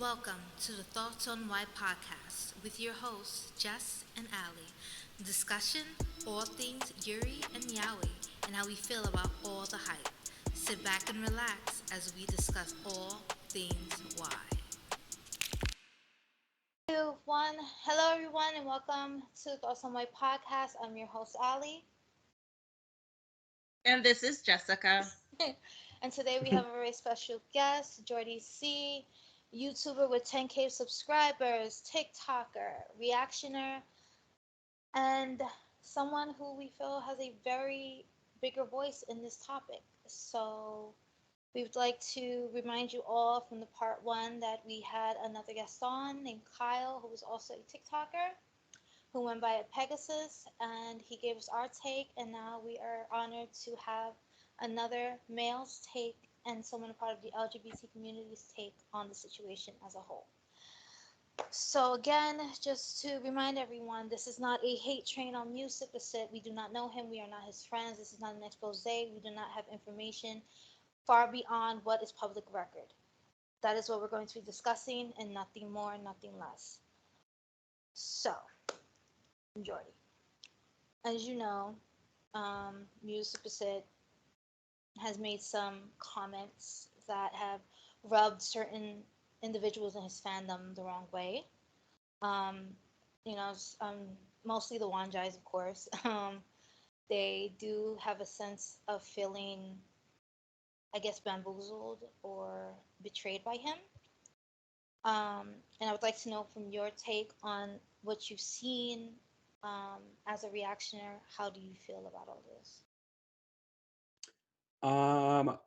Welcome to the Thoughts on Why podcast with your hosts, Jess and Allie. Discussion, all things Yuri and Yaoi, and how we feel about all the hype. Sit back and relax as we discuss all things why. One, hello everyone, and welcome to the Thoughts on Why podcast. I'm your host, Allie. And this is Jessica. And today we have a very special guest, Jordie Seay, YouTuber with 10K subscribers, TikToker, reactioner, and someone who we feel has a very bigger voice in this topic. So we would like to remind you all from the part one that we had another guest on named Kyle, who was also a TikToker, who went by a Pegasus, and he gave us our take, and now we are honored to have another male's take and someone a part of the LGBT community's take on the situation as a whole. So again, just to remind everyone, this is not a hate train on Suppasit. We do not know him. We are not his friends. This is not an expose. We do not have information far beyond what is public record. That is what we're going to be discussing, and nothing more, nothing less. So, Jordie, as you know, Suppasit has made some comments that have rubbed certain individuals in his fandom the wrong way. Um, you know, mostly the Wanjais, of course. They do have a sense of feeling, I guess, bamboozled or betrayed by him. And I would like to know from your take on what you've seen as a reactioner. How do you feel about all this?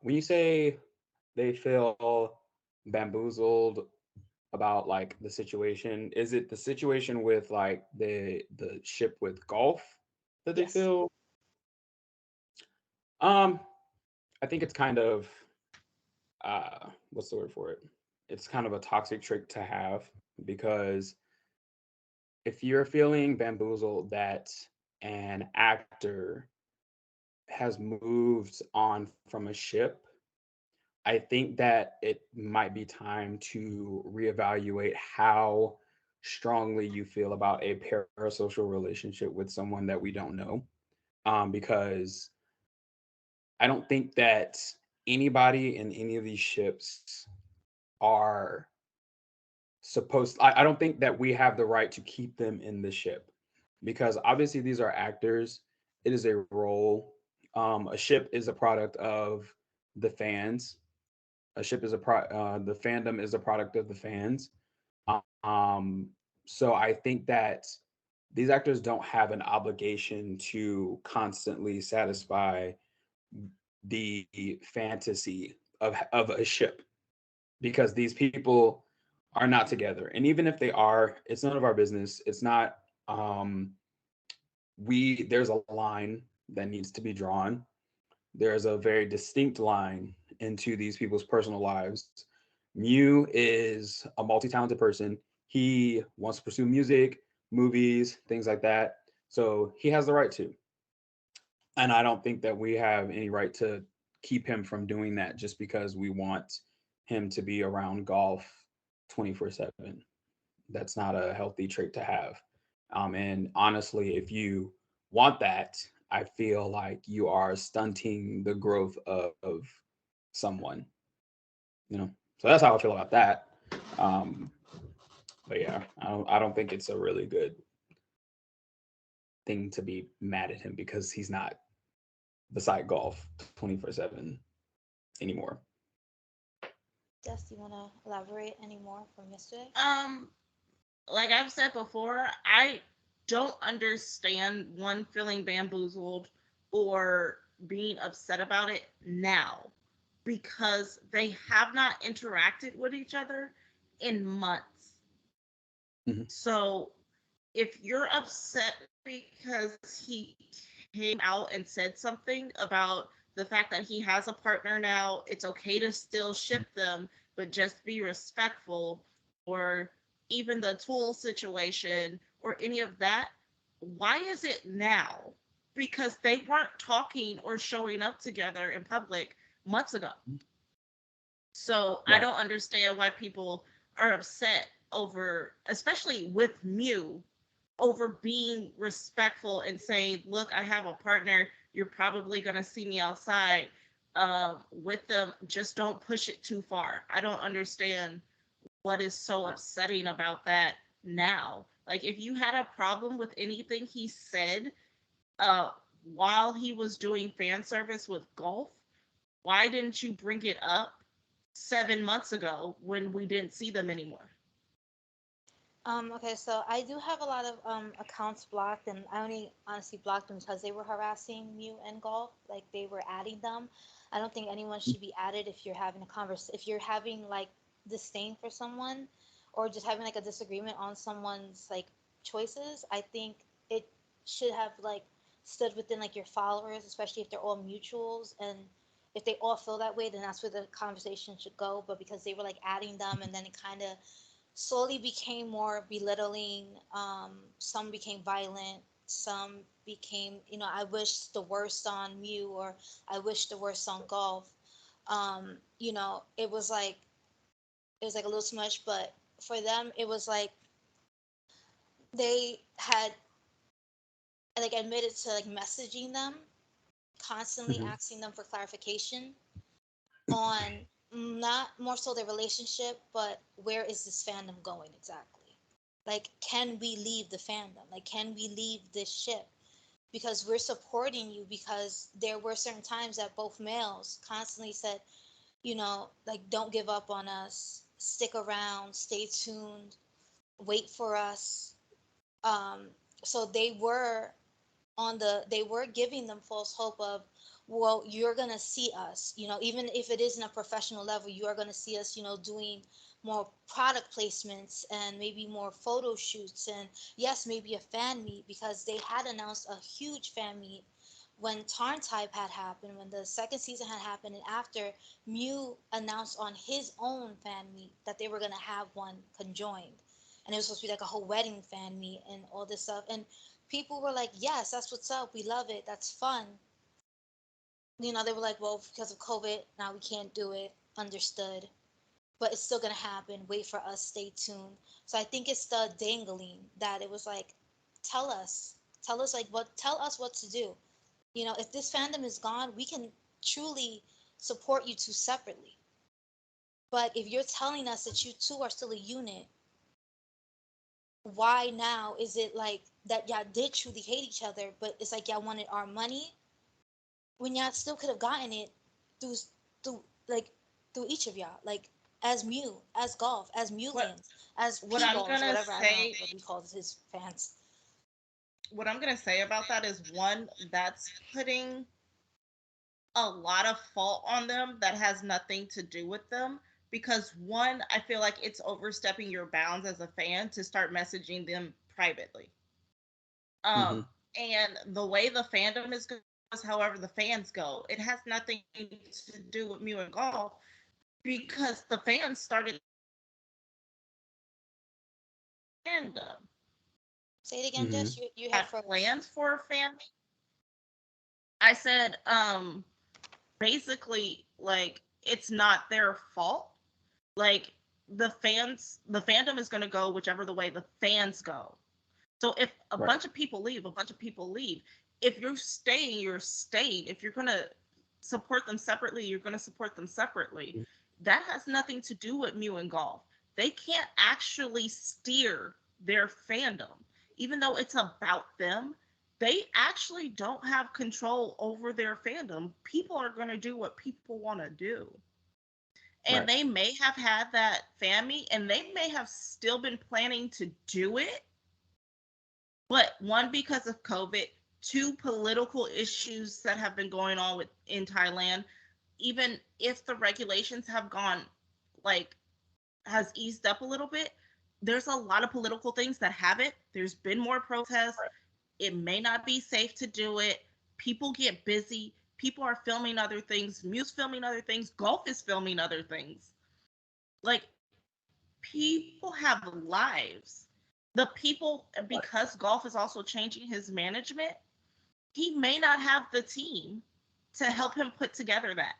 When you say they feel bamboozled about like the situation, is it the situation with like the ship with golf that they Yes. feel? Um, I think it's kind of what's the word for it? It's kind of a toxic trick to have because if you're feeling bamboozled that an actor has moved on from a ship, I think that it might be time to reevaluate how strongly you feel about a parasocial relationship with someone that we don't know. Because I don't think that anybody in any of these ships are I don't think that we have the right to keep them in the ship because obviously these are actors. It is a role. A ship is a product of the fans. The fandom is a product of the fans. Um, so I think that these actors don't have an obligation to constantly satisfy the fantasy of a ship because these people are not together. And even if they are, it's none of our business. It's not um there's a line that needs to be drawn. There's a very distinct line into these people's personal lives. Mew is a multi-talented person. He wants to pursue music, movies, things like that. So he has the right to. And I don't think that we have any right to keep him from doing that just because we want him to be around golf 24/7. That's not a healthy trait to have. And honestly, if you want that, I feel like you are stunting the growth of someone, you know. So that's how I feel about that. Um, but yeah, I don't think it's a really good thing to be mad at him because he's not beside golf 24/7 anymore. Jess, do you want to elaborate any more from yesterday? Um, like I've said before, I don't understand one feeling bamboozled or being upset about it now because they have not interacted with each other in months. Mm-hmm. So if you're upset because he came out and said something about the fact that he has a partner now, it's okay to still ship them, but just be respectful, or even the tool situation or any of that. Why is it now? Because they weren't talking or showing up together in public months ago. So I Right. don't understand why people are upset over, especially with Mew, over being respectful and saying, look, I have a partner. You're probably going to see me outside with them. Just don't push it too far. I don't understand what is so upsetting about that now. Like, if you had a problem with anything he said uh, while he was doing fan service with Golf, why didn't you bring it up 7 months ago when we didn't see them anymore? Okay, so I do have a lot of accounts blocked, and I only honestly blocked them because they were harassing Mew and Golf. Like they were adding them. I don't think anyone should be added if you're having a if you're having like disdain for someone, or just having like a disagreement on someone's like choices. I think it should have like stood within like your followers, especially if they're all mutuals, and if they all feel that way, then that's where the conversation should go. But because they were like adding them, and then it kind of slowly became more belittling. Some became violent. Some became, I wish the worst on Mew, or I wish the worst on Golf. It was like a little too much, but for them, it was like they had like admitted to like messaging them, constantly Mhm. asking them for clarification on not more so their relationship, but where is this fandom going exactly? Like, can we leave the fandom? Like, can we leave this ship? Because we're supporting you, because there were certain times that both males constantly said, like, don't give up on us, stick around, stay tuned, wait for us. Um, so they were giving them false hope of, well, you're going to see us, even if it isn't a professional level, you are going to see us, doing more product placements and maybe more photo shoots, and yes, maybe a fan meet, because they had announced a huge fan meet when Tarn Type had happened, when the second season had happened, and after Mew announced on his own fan meet that they were going to have one conjoined, and it was supposed to be like a whole wedding fan meet and all this stuff, and people were like, yes, that's what's up. We love it. That's fun. They were like, well, because of COVID, now we can't do it. Understood. But it's still going to happen. Wait for us. Stay tuned. So I think it's the dangling that it was like, tell us. Tell us what to do. If this fandom is gone, we can truly support you two separately. But if you're telling us that you two are still a unit, why now is it like that y'all did truly hate each other, but it's like y'all wanted our money when y'all still could have gotten it through through like through each of y'all, like as Mew, as Golf, as What Mewlands, as what P I'm balls, gonna whatever, I don't know say what he calls his fans. what I'm gonna say about that is, one, that's putting a lot of fault on them that has nothing to do with them. Because, one, I feel like it's overstepping your bounds as a fan to start messaging them privately. Um, Mhm. and the way the fandom is goes, however the fans go, it has nothing to do with Mew and Golf, because the fans started fandom. Say it again, Jess. Mhm. You had Had froze. plans for a fan. I said, basically, like, it's not their fault. Like, the fandom is going to go whichever the way the fans go. So if a Right. bunch of people leave, a bunch of people leave. If you're staying, you're staying. If you're going to support them separately, you're going to support them separately. Mhm. That has nothing to do with Mew and Golf. They can't actually steer their fandom, even though it's about them. They actually don't have control over their fandom. People are going to do what people want to do. And Right. they may have had that fan meet, and they may have still been planning to do it, but one, because of COVID, two, political issues that have been going on with in Thailand. Even if the regulations have gone, like, has eased up a little bit, there's a lot of political things that haven't. There's been more protests. It may not be safe to do it. People get busy. People are filming other things. Muse filming other things. Golf is filming other things. Like, people have lives. The people, Right. because Golf is also changing his management, he may not have the team to help him put together that.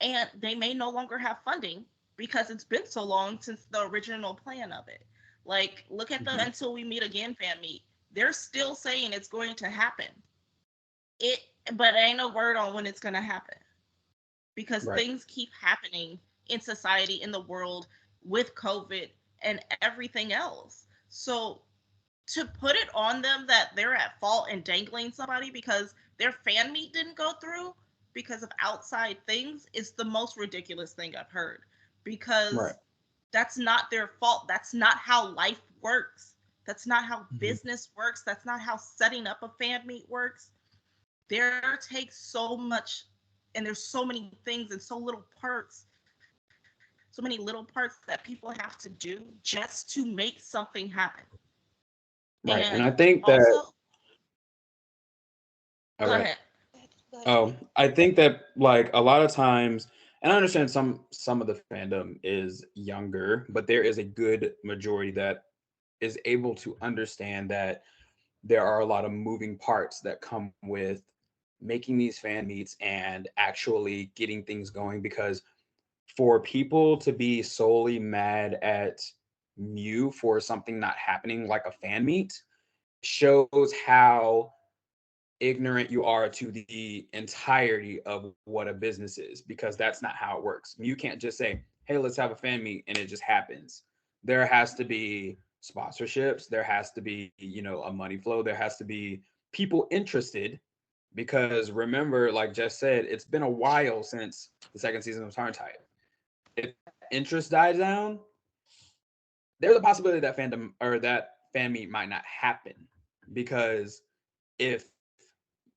And they may no longer have funding because it's been so long since the original plan of it. Like, look at the Mhm. Until We Meet Again fan meet. They're still saying it's going to happen. It, but ain't no word on when it's going to happen because Right. things keep happening in society, in the world, with COVID and everything else. So to put it on them that they're at fault and dangling somebody because their fan meet didn't go through because of outside things is the most ridiculous thing I've heard. Right. Because that's not their fault. That's not how life works. That's not how Mhm. business works. That's not how setting up a fan meet works. There takes so much, and there's so many things and so many little parts that people have to do just to make something happen. Right. And And I think also, that, oh, go go ahead. ahead. Go ahead, Oh, Jordie. I think that like a lot of times, and I understand some of the fandom is younger, but there is a good majority that is able to understand that there are a lot of moving parts that come with making these fan meets and actually getting things going, because for people to be solely mad at Mew for something not happening like a fan meet shows how ignorant you are to the entirety of what a business is, because that's not how it works. You can't just say, hey, let's have a fan meet and it just happens. There has to be sponsorships, there has to be, a money flow, there has to be people interested, because remember, like Jess said, it's been a while since the second season of Turn Type. If that interest dies down, there's a possibility that fandom or that fan meet might not happen, because if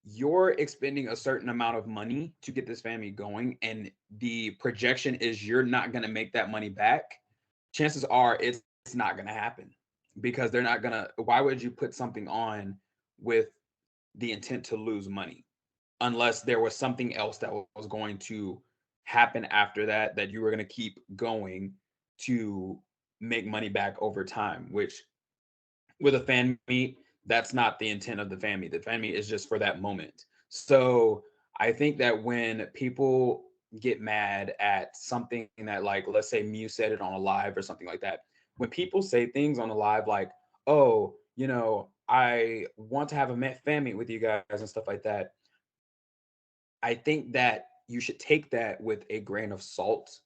you're expending a certain amount of money to get this family going and the projection is you're not going to make that money back, chances are it's not going to happen, because they're not going to. Why would you put something on with the intent to lose money, unless there was something else that was going to happen after that, that you were going to keep going to make money back over time, which with a fan meet, that's not the intent of the fan meet. The fan meet is just for that moment. So I think that when people get mad at something that, like, let's say Mew said it on a live or something like that, when people say things on a live like, oh, I want to have a fan meet with you guys and stuff like that, I think that you should take that with a grain of salt.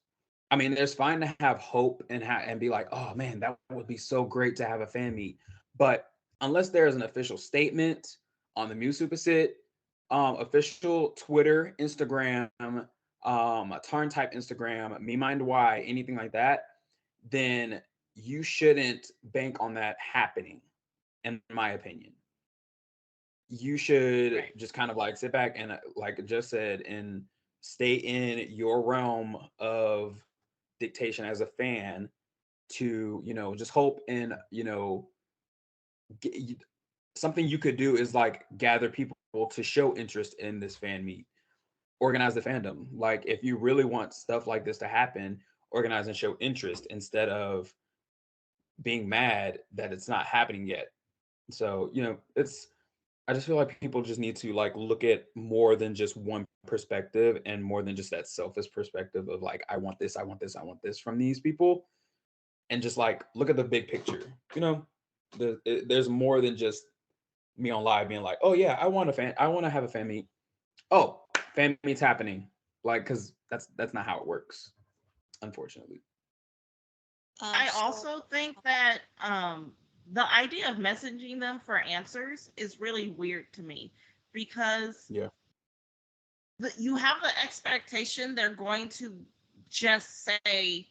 I mean, there's fine to have hope and be like, oh man, that would be so great to have a fan meet. But unless there is an official statement on the Suppasit, official Twitter, Instagram, a Tarn type Instagram, Me Mind Why, anything like that, then you shouldn't bank on that happening, in my opinion. You should Right. just kind of like sit back and, like I just said, and stay in your realm of dictation as a fan, to just hope and get, something you could do is like gather people to show interest in this fan meet, organize the fandom. Like, if you really want stuff like this to happen, organize and show interest instead of being mad that it's not happening yet. So it's I just feel like people just need to like look at more than just one perspective, and more than just that selfish perspective of like, I want this, I want this, I want this from these people, and just like look at the big picture. There's more than just me on live being like, oh yeah, I want to have a fan meet. Oh, fan meet's happening. Like, because that's not how it works, unfortunately. I So also think that the idea of messaging them for answers is really weird to me because Yeah. you have the expectation they're going to just say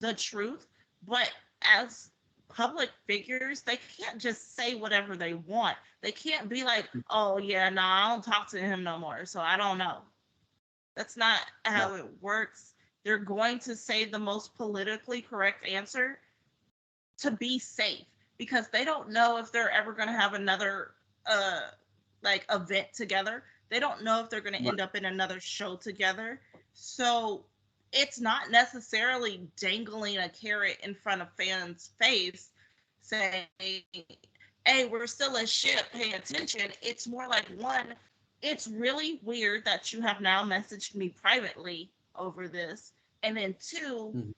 the truth, but as public figures, they can't just say whatever they want. They can't be like, oh, yeah, no, I don't talk to him no more, so I don't know. That's not No. how it works. They're going to say the most politically correct answer to be safe because they don't know if they're ever going to have another uh like event together. They don't know if they're going to Right. end up in another show together. So it's not necessarily dangling a carrot in front of fans' face saying, hey, we're still a ship, pay attention. It's more like, one, it's really weird that you have now messaged me privately over this. And then 2, Mhm.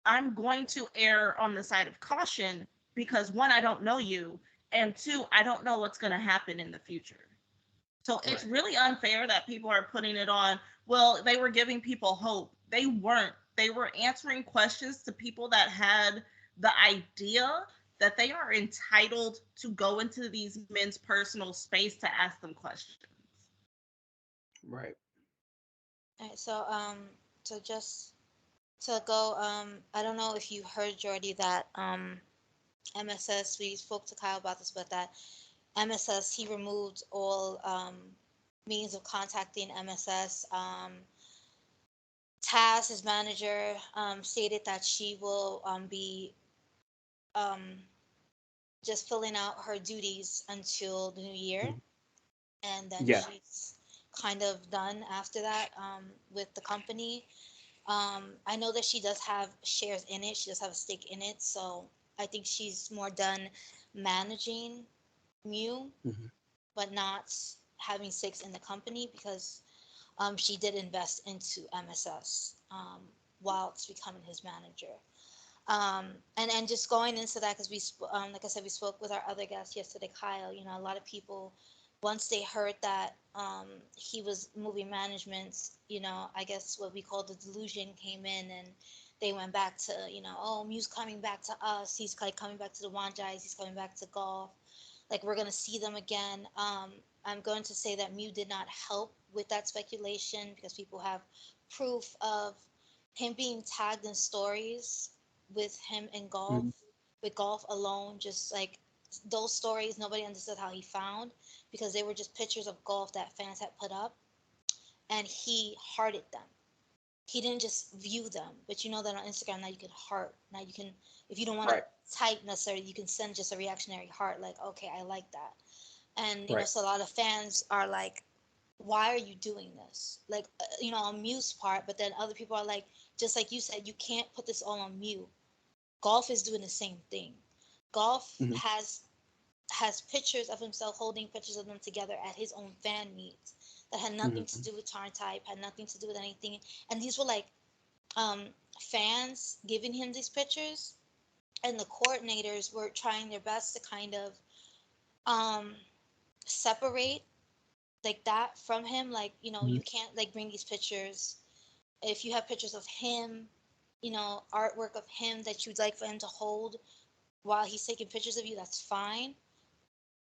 I'm going to err on the side of caution because 1, I don't know you, and 2, I don't know what's going to happen in the future. So it's Right. really unfair that people are putting it on, well, they were giving people hope. They weren't. They were answering questions to people that had the idea that they are entitled to go into these men's personal space to ask them questions. Right. All right, so just to go, I don't know if you heard, Jordie, that MSS, we spoke to Kyle about this, but that MSS, he removed all means of contacting MSS. Taz, his manager, stated that she will be um, just filling out her duties until the new year, Mhm. and then Yeah. she's kind of done after that with the company. I know that she does have shares in it. She does have a stake in it, so I think she's more done managing Mew, Mhm. but not having stakes in the company because she did invest into MSS whilst becoming his manager. And just going into that because like I said, we spoke with our other guest yesterday, Kyle. You know, a lot of people, once they heard that he was moving managements, you know, I guess what we call the delusion came in, and they went back to, you know, oh, Mew's coming back to us. He's like coming back to the Wanjais. He's coming back to golf. Like we're gonna see them again. I'm going to say that Mew did not help with that speculation because people have proof of him being tagged in stories with him in golf, Mhm. with golf alone, just like those stories, nobody understood how he found because they were just pictures of golf that fans had put up, and he hearted them. He didn't just view them, but you know that on Instagram now you can heart. Now you can, if you don't want to Right. type necessarily, you can send just a reactionary heart, like, okay, I like that. And you know, Right. so a lot of fans are like, why are you doing this? Like, you know, on Mew's part, but then other people are like, just like you said, you can't put this all on Mew. Golf is doing the same thing. Golf Mhm. has pictures of himself holding pictures of them together at his own fan meets that had nothing to Mhm. do with Tarn Type, had nothing to do with anything. And these were like um, fans giving him these pictures, and the coordinators were trying their best to kind of um, separate like that from him. Like, you know, Mhm. you can't like bring these pictures. If you have pictures of him, you know, artwork of him that you'd like for him to hold while he's taking pictures of you, that's fine.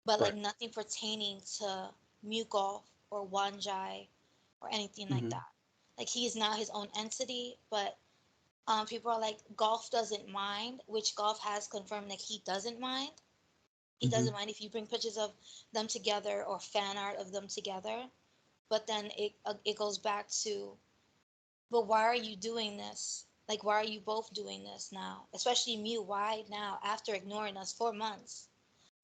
But like Right. nothing pertaining to MewGulf or Wanjai or anything like Mhm. that. Like he is now his own entity, but people are like, golf doesn't mind, which golf has confirmed that he doesn't mind. He doesn't Mhm. mind if you bring pictures of them together or fan art of them together. But then it goes back to, but why are you doing this? Like, why are you both doing this now? Especially Mew, why now after ignoring us 4 months?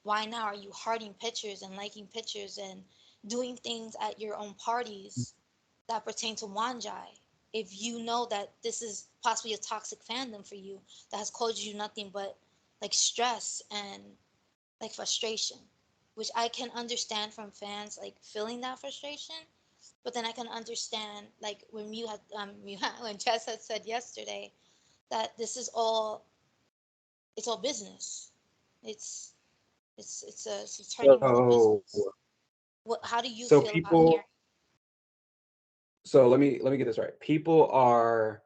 Why now are you hearting pictures and liking pictures and doing things at your own parties that pertain to Wanjai? If you know that this is possibly a toxic fandom for you that has caused you nothing but like stress and like frustration, which I can understand from fans like feeling that frustration, but then I can understand like when you had when Jess had said yesterday that this is all, it's all business. It's it's turning into So business. What? How do you so feel about people hearing? so let me get this right. People are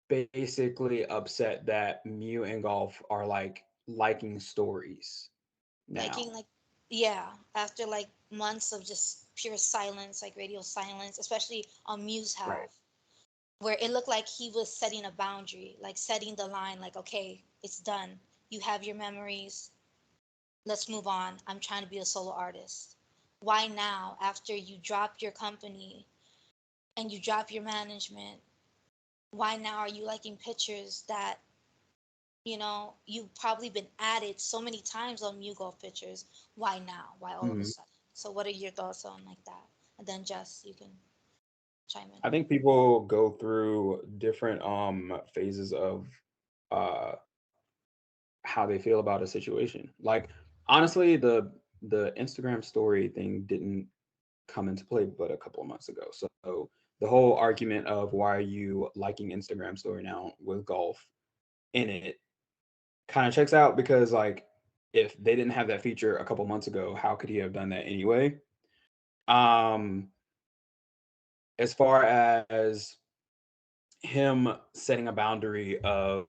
basically upset that Mew and Golf are like liking stories Liking now. like, yeah, after like months of just pure silence, like radio silence, especially on Mew's Right. half, where it looked like he was setting a boundary, like setting the line, like, okay, it's done. You have your memories. Let's move on. I'm trying to be a solo artist. Why now, after you drop your company and you drop your management, why now are you liking pictures that, you know, you've probably been added so many times on MewGulf pictures? Why now? Why all of a Mhm. sudden? So what are your thoughts on like that? And then Jess, you can chime in. I think people go through different phases of uh how they feel about a situation. Like honestly, the Instagram story thing didn't come into play but a couple of months ago. So the whole argument of why are you liking Instagram story now with golf in it kind of checks out because like if they didn't have that feature a couple months ago, how could he have done that anyway? Um, as far as him setting a boundary of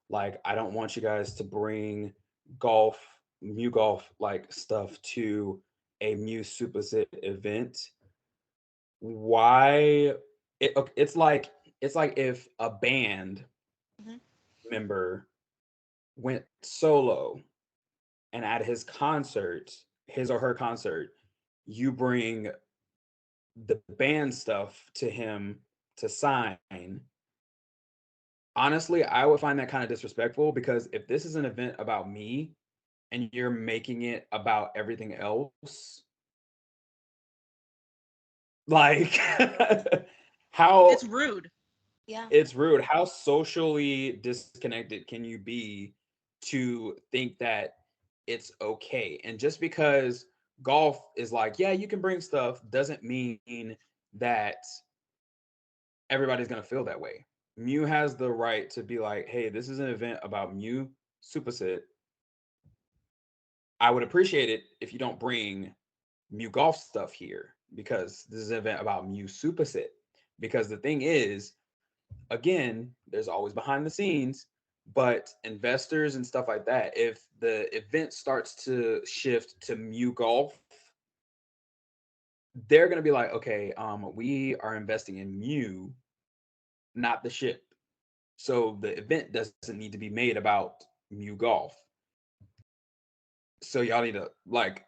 like I don't want you guys to bring golf, Mew Golf like stuff to a Mew Suppasit event. Why it's like if a band Mhm. member went solo and at his concert, his or her concert, you bring the band stuff to him to sign. Honestly, I would find that kind of disrespectful because if this is an event about me and you're making it about everything else, like how It's rude. Yeah. it's rude. How socially disconnected can you be to think that it's okay? And just because golf is like, yeah, you can bring stuff, doesn't mean that everybody's gonna feel that way. Mew has the right to be like, hey, this is an event about Mew Superset. I would appreciate it if you don't bring Mew Golf stuff here because this is an event about Mew Superset. Because the thing is, again, there's always behind the scenes, but investors and stuff like that, if the event starts to shift to Mew Golf, they're gonna be like, okay, we are investing in Mew, not the ship. So the event doesn't need to be made about Mew Golf. So y'all need to like,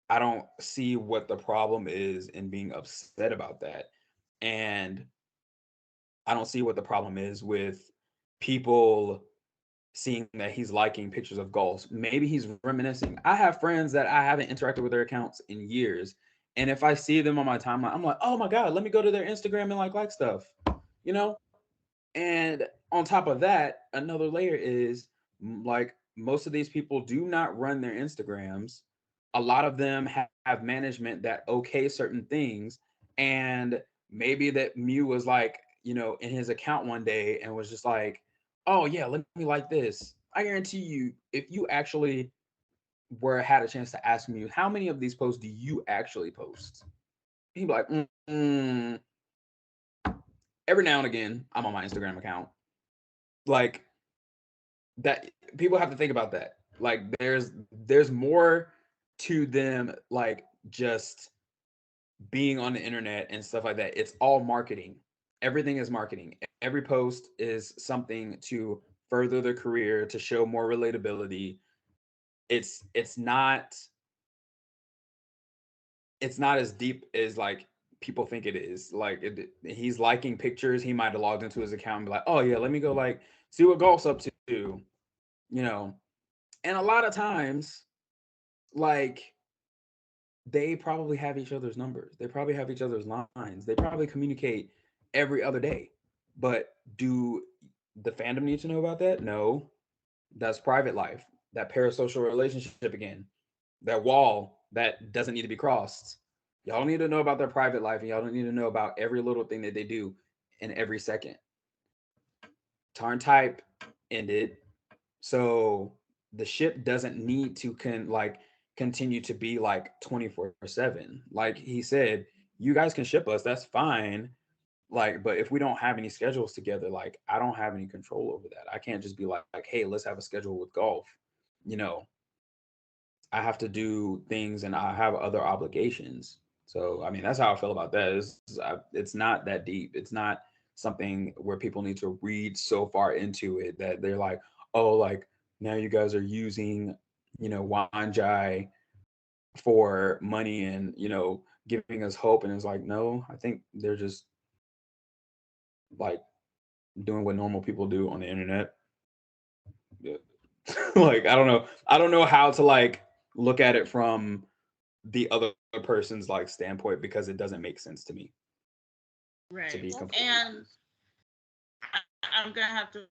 I don't see what the problem is in being upset about that. And I don't see what the problem is with people seeing that he's liking pictures of golfs. Maybe he's reminiscing. I have friends that I haven't interacted with their accounts in years. And if I see them on my timeline, I'm like, oh my God, let me go to their Instagram and like stuff, you know? And on top of that, another layer is like most of these people do not run their Instagrams. A lot of them have management that okay certain things. And maybe that Mew was like, you know, in his account one day and was just like, oh yeah, let me like this. I guarantee you, if you actually were had a chance to ask Mew, how many of these posts do you actually post? He'd be like, every now and again, I'm on my Instagram account. Like that people have to think about that. Like there's more to them like just being on the internet and stuff like that. It's all marketing. Everything is marketing. Every post is something to further their career, to show more relatability. It's it's not as deep as like people think it is. Like he's liking pictures. He might have logged into his account and be like, "Oh yeah, let me go like see what golf's up to," you know. And a lot of times, like they probably have each other's numbers. They probably have each other's lines. They probably communicate every other day. But do the fandom need to know about that? No. That's private life. That parasocial relationship again. That wall that doesn't need to be crossed. Y'all don't need to know about their private life and y'all don't need to know about every little thing that they do in every second. Tarn type ended. So the ship doesn't need to continue to be like 24/7. Like he said, you guys can ship us, that's fine. Like, but if we don't have any schedules together, like I don't have any control over that. I can't just be like, hey, let's have a schedule with golf. You know, I have to do things and I have other obligations. So, I mean, that's how I feel about that. It's not that deep. It's not something where people need to read so far into it that they're like, oh, like now you guys are using, you know, Wanjai for money and, you know, giving us hope. And it's like, no, I think they're just like doing what normal people do on the internet. Yeah. Like, I don't know. I don't know how to like look at it from the other person's like standpoint because it doesn't make sense to me, to Right. be Yep. completely And honest. I'm gonna have to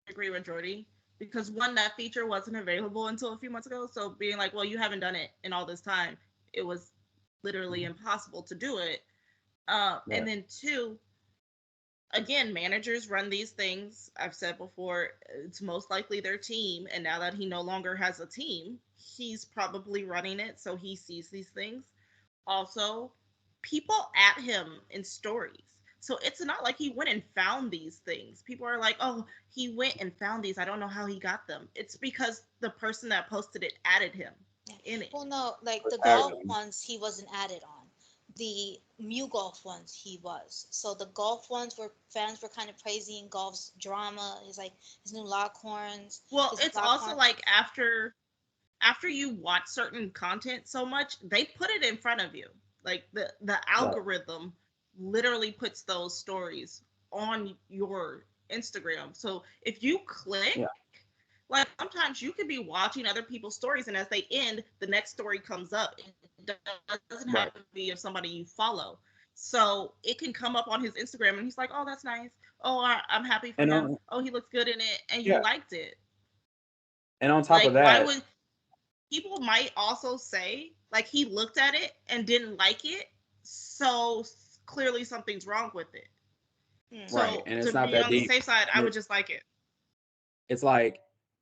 agree with Jordie because one, that feature wasn't available until a few months ago. So being like, well, you haven't done it in all this time, it was literally impossible to do it. Right. And then two, again, managers run these things. I've said before, it's most likely their team. And now that he no longer has a team, he's probably running it. So he sees these things. Also, people at him in stories. So it's not like he went and found these things. People are like, oh, he went and found these. I don't know how he got them. It's because the person that posted it added him Yeah. in it. Well, no, like Or the tag golf them. ones, he wasn't added on. The MewGulf ones, he was. So the golf ones were fans were kind of praising golf's drama. His like his new Lockhorns, Well, his it's also Lockhorn. like after you watch certain content so much, they put it in front of you. Like the Right. algorithm literally puts those stories on your Instagram. So if you click, Yeah. like sometimes you could be watching other people's stories and as they end, the next story comes up. It doesn't have Right. to be of somebody you follow. So it can come up on his Instagram and he's like, oh, that's nice. Oh, I'm happy for And him. on Oh, he looks good in it. And you yeah. liked it. And on top of Like, why that, would people might also say like he looked at it and didn't like it, so clearly something's wrong with it. Hmm. right. So And to it's not be that on the deep. safe side, I And would just like it. it's like,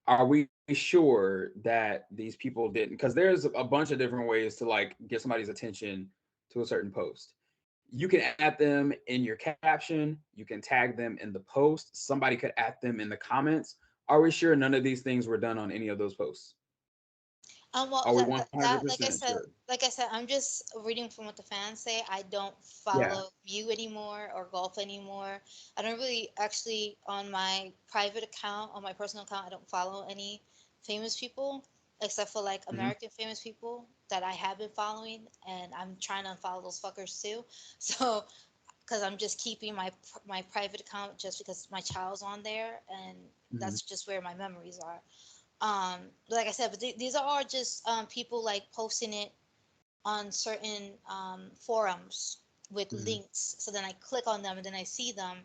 are we sure that these people didn't? Because there's a bunch of different ways to like get somebody's attention to a certain post. You can add them in your caption, you can tag them in the post, somebody could add them in the comments. Are we sure none of these things were done on any of those posts? Well, Are we like I 100% said, sure? I'm just reading from what the fans say. I don't Yeah. follow View anymore or Golf anymore. I don't really actually on my private account, on my personal account, I don't follow any famous people except for like Hmm. American famous people that I have been following, and I'm trying to unfollow those fuckers too. So, because I'm just keeping my private account just because my child's on there, and Hmm. that's just where my memories are. Like I said, but these are all just people like posting it on certain forums with Hmm. links. So then I click on them and then I see them,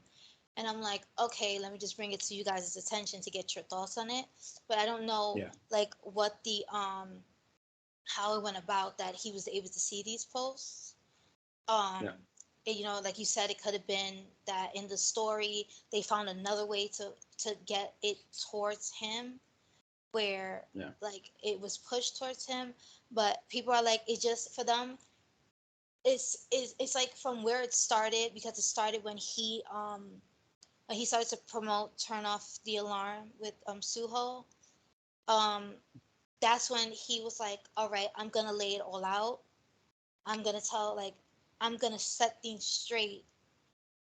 and I'm like, okay, let me just bring it to you guys' attention to get your thoughts on it. But I don't know Yeah. like what the how it went about that he was able to see these posts. um Yeah. like you said, it could have been that in the story they found another way to get it towards him, where Yeah. like it was pushed towards him. But people are like, it just for them, it's like from where it started, because it started when he started to promote turn off the alarm with Suho. um that's when he was like, all right, I'm gonna lay it all out. I'm gonna tell, like, I'm gonna set things straight.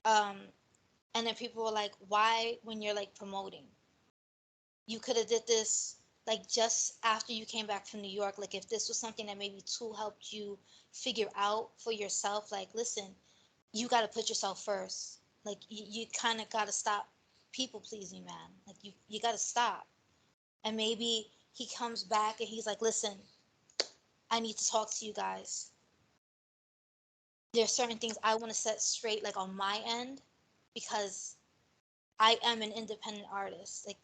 um and then people were like, why, when you're like promoting, you could have did this like just after you came back from New York. Like if this was something that maybe Tool helped you figure out for yourself, like listen, you got to put yourself first. Like you kind of got to stop people pleasing, man. Like you got to stop. And maybe he comes back and he's like, listen, I need to talk to you guys. There's certain things I want to set straight, like on my end, because I am an independent artist. Like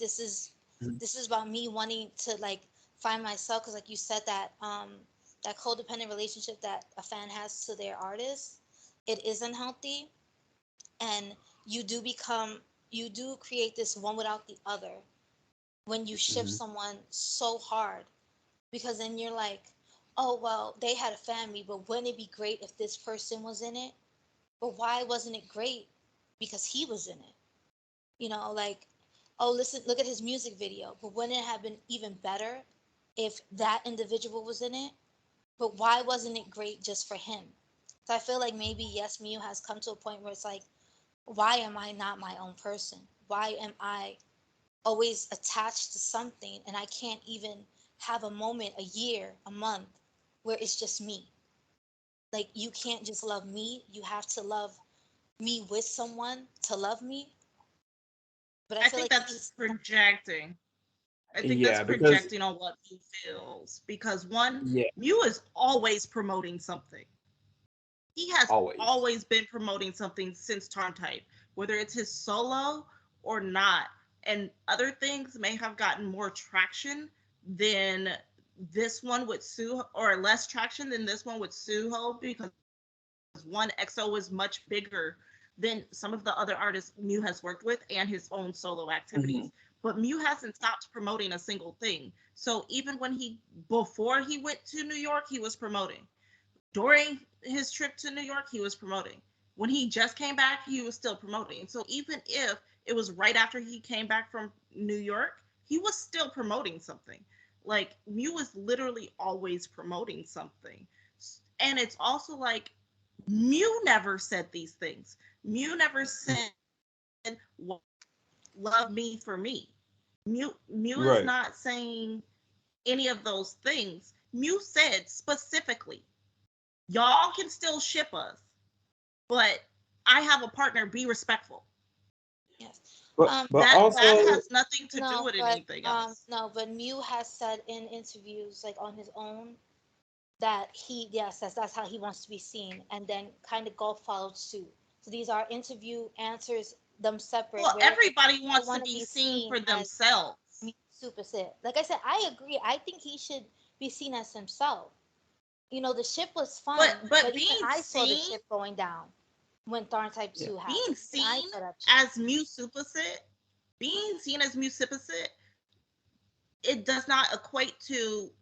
Mhm. this is about me wanting to like find myself, because like you said, that codependent relationship that a fan has to their artist, it is unhealthy. And you do become you do create this one without the other when you shift Mhm. someone so hard, because then you're like, oh well, they had a family, but wouldn't it be great if this person was in it? But why wasn't it great? Because he was in it. Like, oh, listen, look at his music video. But wouldn't it have been even better if that individual was in it? But why wasn't it great just for him? So I feel like maybe Yes Mew has come to a point where it's like, why am I not my own person? Why am I always attached to something and I can't even have a moment, a year, a month where it's just me? Like, you can't just love me. You have to love me with someone to love me. But I I feel think like that's he's, projecting. I think that's Yeah, because projecting on what Mew feels because one, yeah, Mew is always promoting something. He has always. always been promoting something since Tarn Type, whether it's his solo or not. And other things may have gotten more traction than this one with Suho, or less traction than this one with Suho because one, EXO is much bigger than some of the other artists Mew has worked with and his own solo activities. Mhm. But Mew hasn't stopped promoting a single thing. So even before he went to New York, he was promoting. During his trip to New York, he was promoting. When he just came back, he was still promoting. So even if it was right after he came back from New York, he was still promoting something. Like Mew is literally always promoting something. And it's also like Mew never said these things. Mew never said, love me for me. Mew is Right. not saying any of those things. Mew said specifically, y'all can still ship us, but I have a partner. Be respectful. Yes. But That also has nothing to do No, with anything else. no, but Mew has said in interviews, like on his own, that yes, that's how he wants to be seen, and then kind of Gulf followed suit. So these are interview answers, them separate, Well, where like, everybody I wants to want to be be seen seen for as themselves. me, Suppasit. Like I said, I agree. I think he should be seen as himself. The ship was fun, But but even being I saw the seen, ship going down when Tharn Type yeah. 2 happened. being Even I seen saw that shit. as Mew Suppasit, being seen as Mew Suppasit, it does not equate to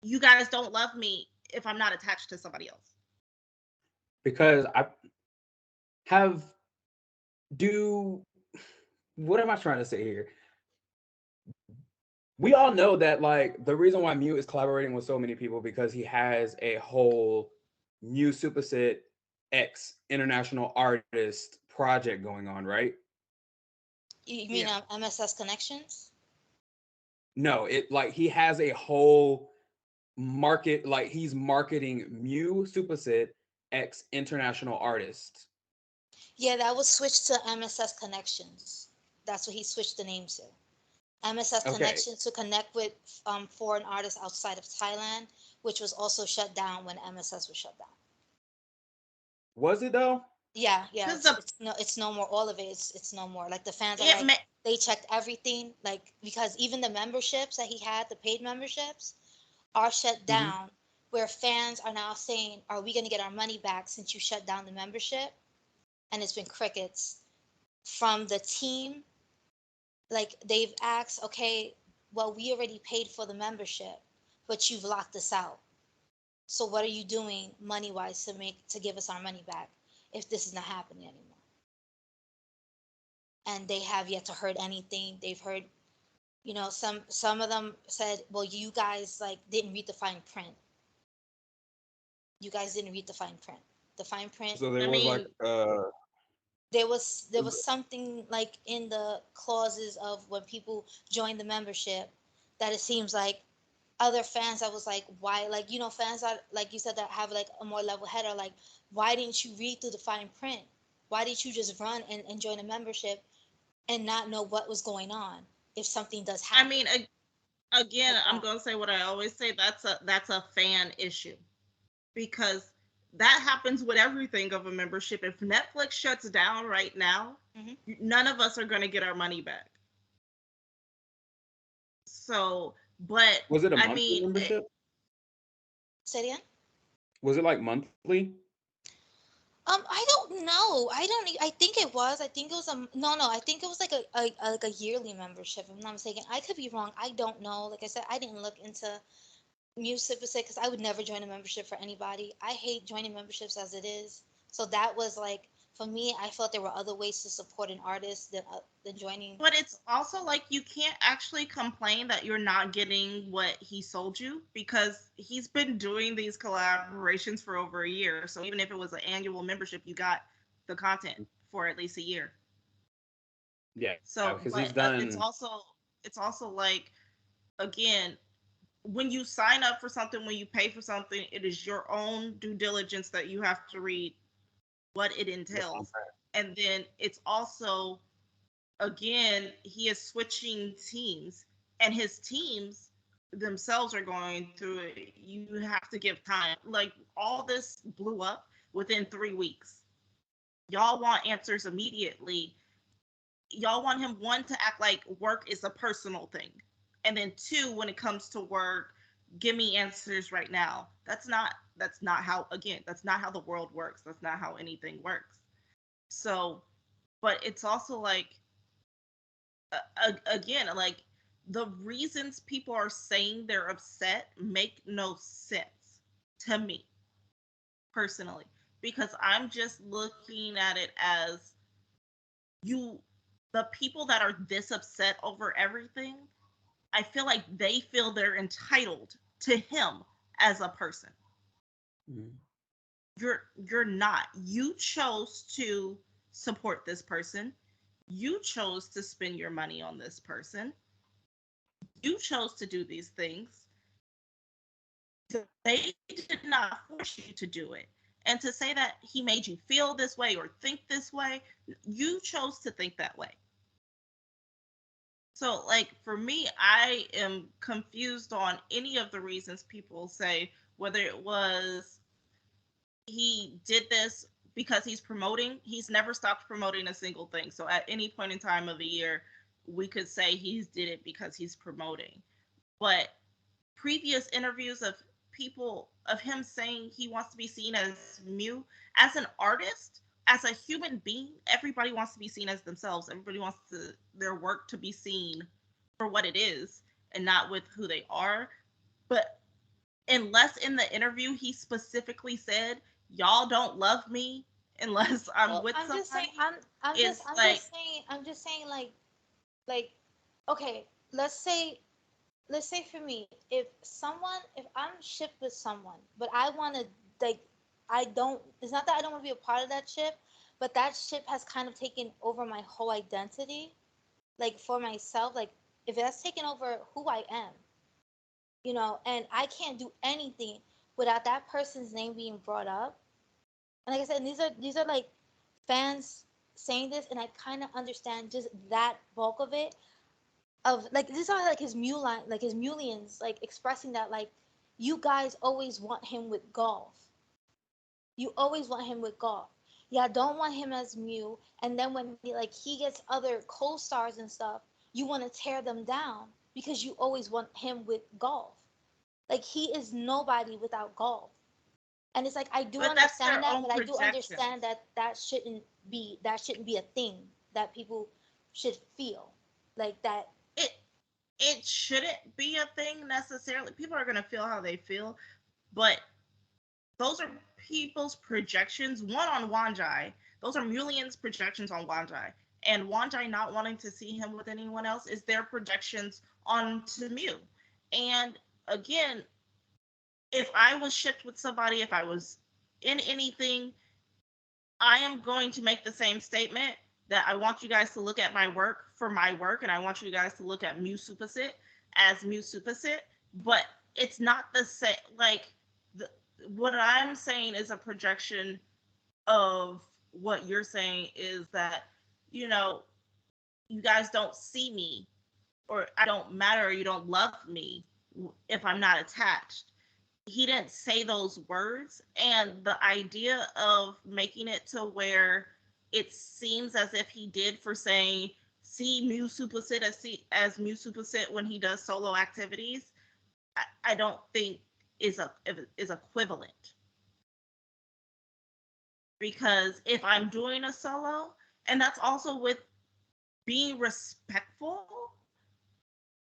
you guys don't love me if I'm not attached to somebody else. Because I have do what am I trying to say here? We all know that like the reason why Mew is collaborating with so many people because he has a whole Mew Superset X international artist project going on, right? You mean Yeah. MSS Connections? No, it like he has a whole market, like he's marketing Mew Superset X international artist. Yeah, that was switched to MSS Connections. That's what he switched the name to. MSS Okay. Connections to connect with foreign artists outside of Thailand, which was also shut down when MSS was shut down. Was it though? Yeah, Because it's no more. All of it's no more. Like the fans are it like may, they checked everything, like because even the memberships that he had, the paid memberships, are shut Mhm. down. Where fans are now saying, "Are we going to get our money back since you shut down the membership?" And it's been crickets from the team. Like they've asked, "Okay, well we already paid for the membership, but you've locked us out. So what are you doing money wise to give us our money back if this is not happening anymore?" And they have yet to heard anything. They've heard, some of them said, "Well, you guys like didn't read the fine print. You guys didn't read the fine print. The fine print, So there I was like mean, there was something like in the clauses of when people join the membership that it seems like other fans that was like, why, like, fans that, like you said, that have like a more level head are like, why didn't you read through the fine print? Why didn't you just run and join a membership and not know what was going on if something does I happen mean, again, like I'm that? gonna say what I always say. That's a fan issue because that happens with everything of a membership. If Netflix shuts down right now, Hmm. none of us are gonna get our money back. So, but was it a I monthly mean, membership? Say it again. Was it like monthly? I don't know. I think it was. I think it was no. I think it was like like a yearly membership. If I'm not mistaken. I could be wrong. I don't know. Like I said, I didn't look into music because I would never join a membership for anybody. I hate joining memberships as it is. So that was like for me. I felt there were other ways to support an artist than joining. but it's also like you can't actually complain that you're not getting what he sold you because he's been doing these collaborations for over a year. So even if it was an annual membership, you got the content for at least a year. Yeah, So, because but he's done. it's also like again, when you sign up for something, when you pay for something, it is your own due diligence that you have to read what it The entails. contract. And then it's also, again, he is switching teams, and his teams themselves are going through it. You have to give time. Like, all this blew up within 3 weeks. Y'all want answers immediately. Y'all want him, one, to act like work is a personal thing. And then two, when it comes to work, give me answers right now. That's not how, again, that's not how the world works. That's not how anything works. So, but it's also like, again, like, the reasons people are saying they're upset make no sense to me personally, because I'm just looking at it as, you the people that are this upset over everything, I feel like they feel they're entitled to him as a person. Mm. You're not. You chose to support this person. You chose to spend your money on this person. You chose to do these things. They did not force you to do it. And to say that he made you feel this way or think this way, you chose to think that way. So, like, for me, I am confused on any of the reasons people say, whether it was he did this because he's promoting. He's never stopped promoting a single thing. So at any point in time of the year, we could say he's did it because he's promoting. But previous interviews of people, of him saying he wants to be seen as Mew, as an artist, as a human being, everybody wants to be seen as themselves. Everybody wants their work to be seen for what it is and not with who they are. But unless in the interview he specifically said, y'all don't love me unless I'm Well, with I'm just saying. somebody, it's I'm like, just saying. I'm just saying. Like, okay. Let's say for me, if I'm shipped with someone, but I want to, like, I don't. It's not that I don't want to be a part of that ship, but that ship has kind of taken over my whole identity, like for myself. Like, if that's taken over who I am, and I can't do anything without that person's name being brought up. And like I said, these are like fans saying this, and I kind of understand just that bulk of it. Of like these are like his Mulan, like his Mulians, like expressing that, like, you guys always want him with golf. You always want him with golf. Yeah, don't want him as Mew. And then when he gets other co-stars and stuff, you want to tear them down because you always want him with golf. Like, he is nobody without golf. And it's like, I do but that's understand their that, own but I do projections. understand that that shouldn't be a thing that people should feel like that. It it shouldn't be a thing necessarily. People are gonna feel how they feel, but those are people's projections. One on Wanjai, those are Mulian's projections on Wanjai, and Wanjai not wanting to see him with anyone else is their projections onto Mew. And again, if I was shipped with somebody, if I was in anything, I am going to make the same statement that I want you guys to look at my work for my work, and I want you guys to look at Mew Suppasit as Mew Suppasit. But it's not the same. Like, the, what I'm saying is a projection of what you're saying is that, you know, you guys don't see me, or I don't matter, or you don't love me if I'm not attached. He didn't say those words, and the idea of making it to where it seems as if he did for saying, see Mew Suppasit as Mew Suppasit when he does solo activities, I don't think is equivalent. Because if I'm doing a solo, and that's also with being respectful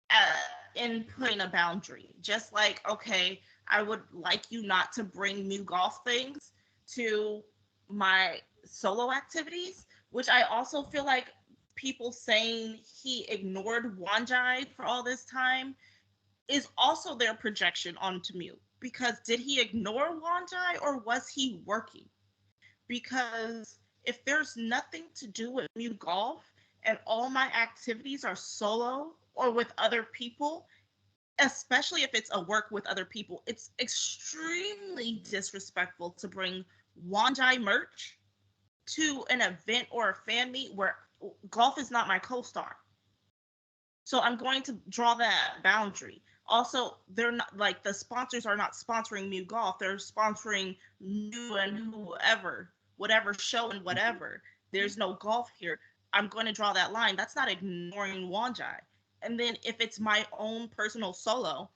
uh, in putting a boundary. Just like, okay, I would like you not to bring MewGulf things to my solo activities, which I also feel like people saying he ignored Wanjai for all this time is also their projection onto Mew. Because did he ignore Wanjai, or was he working? Because if there's nothing to do with MewGulf and all my activities are solo or with other people, especially if it's a work with other people, it's extremely disrespectful to bring Wanjai merch to an event or a fan meet where golf is not my co-star. So I'm going to draw that boundary. Also, they're not, like, the sponsors are not sponsoring MewGulf. They're sponsoring Mew and whoever, whatever show and whatever. There's no golf here. I'm going to draw that line. That's not ignoring Wanjai. And then if it's my own personal solo,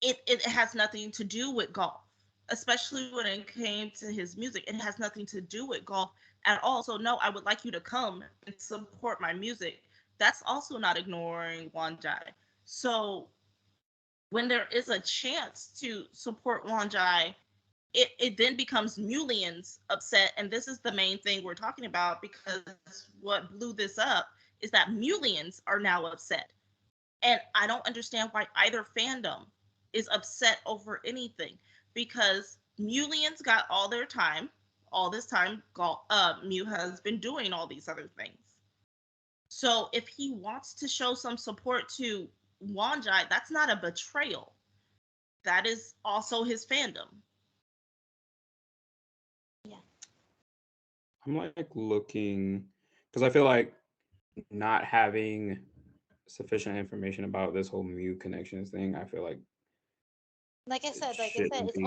it has nothing to do with golf, especially when it came to his music. It has nothing to do with golf at all. So no, I would like you to come and support my music. That's also not ignoring Wanjai. So when there is a chance to support Wanjai, it then becomes Mulians upset. And this is the main thing we're talking about, because what blew this up is that Mulians are now upset. And I don't understand why either fandom is upset over anything, because Mulians got all their time. All this time, Mew has been doing all these other things. So if he wants to show some support to Wanjai, that's not a betrayal. That is also his fandom. Yeah. I'm like looking because I feel like not having sufficient information about this whole Mew connections thing, I feel like it Like I said, shouldn't be.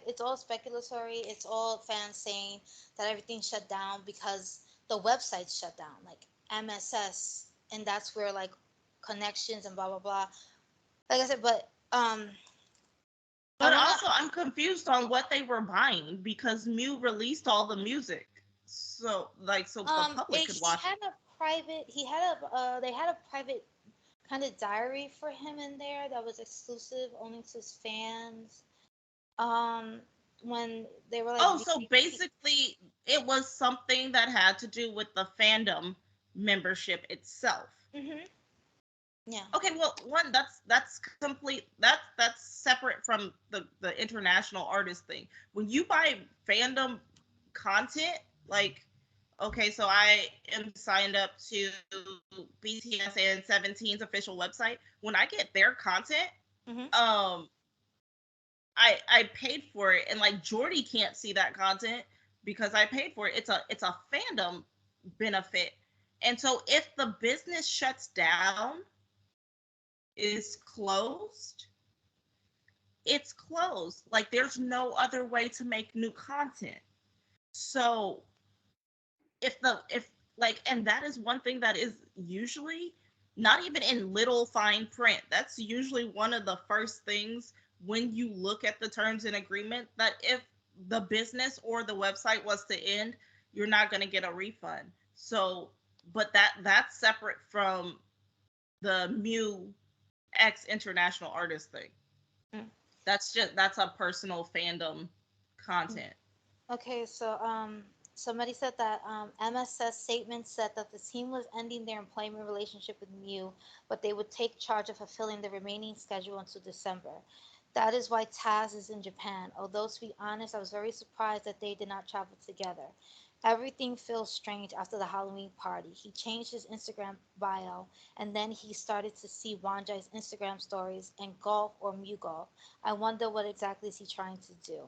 it's all speculatory. It's all fans saying that everything shut down because the website shut down, like MSS, and that's where like connections and blah blah blah. Like I said, but I But wanna also, I'm confused on what they were buying, because Mew released all the music, so the public could he watch had it. a private they had a private kind of diary for him in there that was exclusive only to his fans. Um, when they were like Oh, so basically, it was something that had to do with the fandom membership itself. mm-hmm, yeah. Okay, well, one, that's complete. That's separate from the international artist thing. When you buy fandom content, like, okay, so I am signed up to BTS and 17's official website. When I get their content, Mm-hmm. um, I paid for it, and like Jordie can't see that content because I paid for it. It's a fandom benefit, and so if the business shuts down, is closed, it's closed. Like there's no other way to make new content. So if like, and that is one thing that is usually not even in little fine print. That's usually one of the first things when you look at the terms and agreement, that if the business or the website was to end, you're not going to get a refund. So, but that's separate from the Mew X international artist thing. Mm. That's a personal fandom content. Okay, so somebody said that MSS statement said that the team was ending their employment relationship with Mew, but they would take charge of fulfilling the remaining schedule until December. That is why Taz is in Japan. Although, to be honest, I was very surprised that they did not travel together. Everything feels strange after the Halloween party. He changed his Instagram bio, and then he started to see Wanjai's Instagram stories and golf or MewGulf. I wonder what exactly is he trying to do.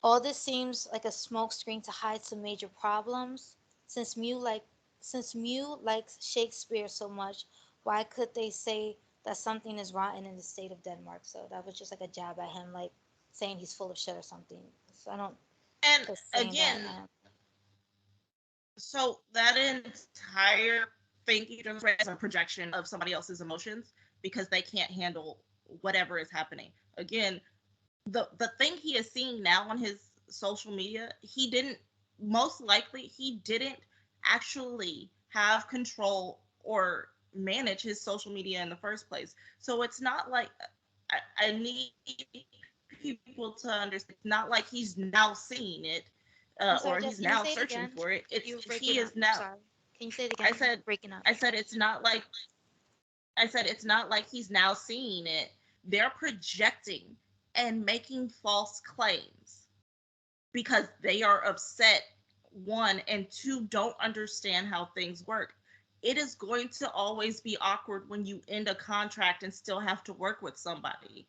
All this seems like a smokescreen to hide some major problems. Since Mew like since Mew likes Shakespeare so much, why could they say that something is rotten in the state of Denmark? So that was just like a jab at him, like saying he's full of shit or something. So I don't And just saying that. again, so that entire thing you just read is a projection of somebody else's emotions because they can't handle whatever is happening. Again, the thing he is seeing now on his social media, he didn't, most likely he didn't actually have control or manage his social media in the first place. So it's not like, I need people to understand, it's not like he's now seeing it, I'm sorry, or Jess. he's Can you now say it searching again? for it. It's, You were he breaking up. is now, Sorry. Can you say it again? I You're said, breaking up. I said it's not like, I said it's not like he's now seeing it. They're projecting and making false claims because they are upset, one, and two, don't understand how things work. It is going to always be awkward when you end a contract and still have to work with somebody.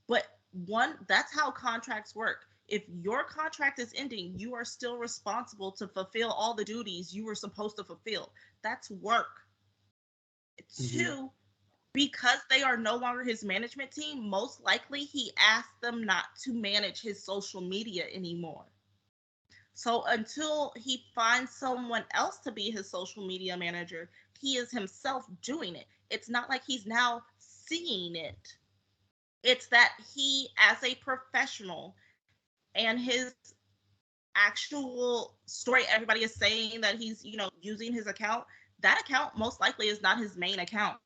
But one, that's how contracts work. If your contract is ending, you are still responsible to fulfill all the duties you were supposed to fulfill. That's work. Mhm. Two, because they are no longer his management team, most likely he asked them not to manage his social media anymore. So until he finds someone else to be his social media manager, he is himself doing it. It's not like he's now seeing it. It's that he, as a professional, and his actual story, everybody is saying that he's, using his account. That account most likely is not his main account.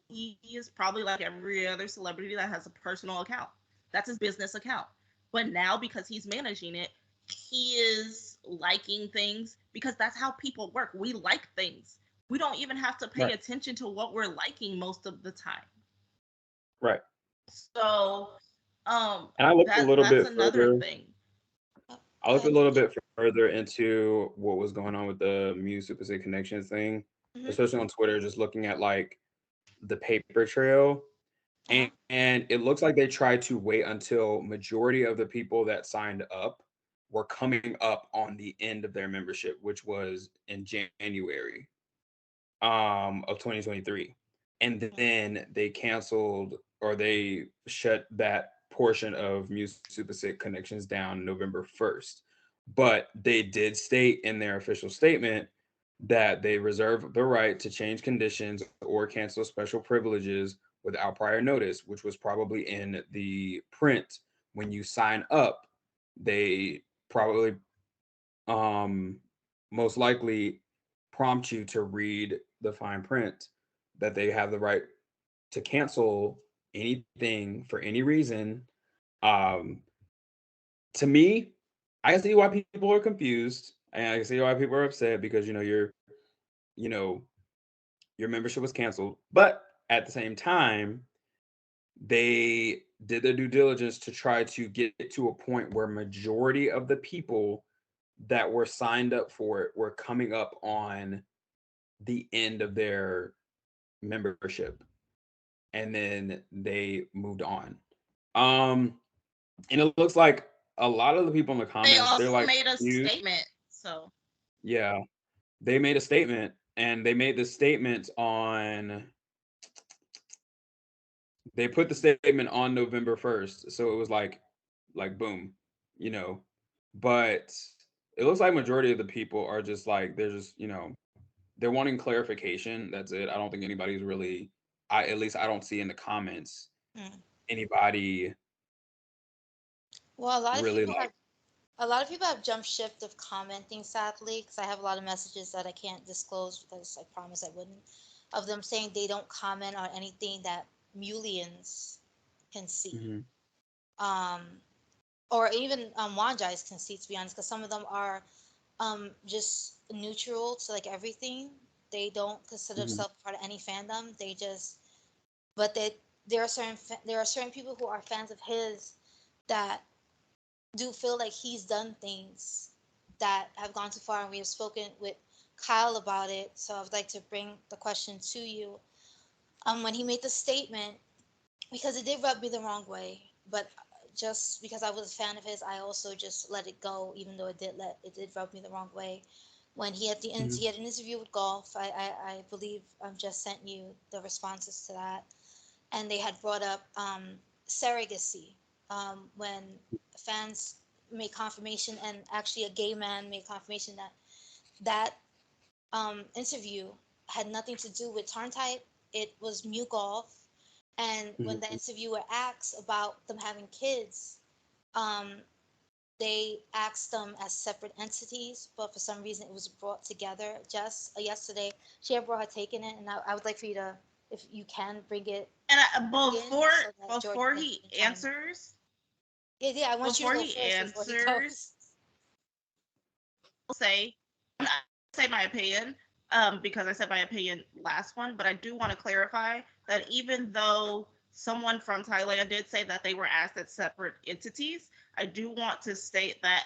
He is probably like every other celebrity that has a personal account. That's his business account. But now, because he's managing it, he is liking things because that's how people work. We like things. We don't even have to pay Right. attention to what we're liking most of the time. Right. So, And I looked a little that's bit another further. thing. Oh, I go looked a ahead. little bit further into what was going on with the Suppasit Connections thing, Mm-hmm. especially on Twitter, just looking at like the paper trail. Uh-huh. And it looks like they tried to wait until majority of the people that signed up were coming up on the end of their membership, which was in January of 2023. And then they canceled or they shut that portion of Super Sick Connections down November 1st. But they did state in their official statement that they reserve the right to change conditions or cancel special privileges without prior notice, which was probably in the print when you sign up. They probably um most likely prompt you to read the fine print that they have the right to cancel anything for any reason. Um, to me, I can see why people are confused, and I can see why people are upset because you know, your membership was canceled. But at the same time, they did their due diligence to try to get to a point where majority of the people that were signed up for it were coming up on the end of their membership, and then they moved on. Um, and it looks like a lot of the people in the They comments, they're also like made a confused. statement. So, Yeah, they made a statement, and they made the statement on. They put the statement on November 1st, so it was like boom, you know. But it looks like majority of the people are just like they're just they're wanting clarification. That's it. I don't think anybody's really. I At least I don't see in the comments Mm. anybody Well, really like. a lot of people have jumped shift of commenting, sadly, because I have a lot of messages that I can't disclose because I promised I wouldn't, of them saying they don't comment on anything that Mulians can see. Mhm. Um, or even Wanjai's can see, to be honest, because some of them are just neutral to like everything. They don't consider Mhm. themselves part of any fandom. They just, but there are certain people who are fans of his that do feel like he's done things that have gone too far, and we have spoken with Kyle about it. So I would like to bring the question to you. When he made the statement, because it did rub me the wrong way, but just because I was a fan of his, I also just let it go, even though it did rub me the wrong way. When he Mhm. had an interview with Golf, I believe just sent you the responses to that, and they had brought up surrogacy when fans made confirmation, and actually a gay man made confirmation that that interview had nothing to do with Tarn Type. It was MewGulf, and when the Mhm. interviewer asked about them having kids, um, they asked them as separate entities, but for some reason it was brought together. Just yesterday, she had brought her take in it, and I would like for you to, if you can, bring it and in before so that Jordie before can he chime in. answers, Yeah, yeah, I want you to before go he first before he answers, goes. I'll say my opinion, because I said my opinion last one, but I do want to clarify that even though someone from Thailand did say that they were asked as separate entities, I do want to state that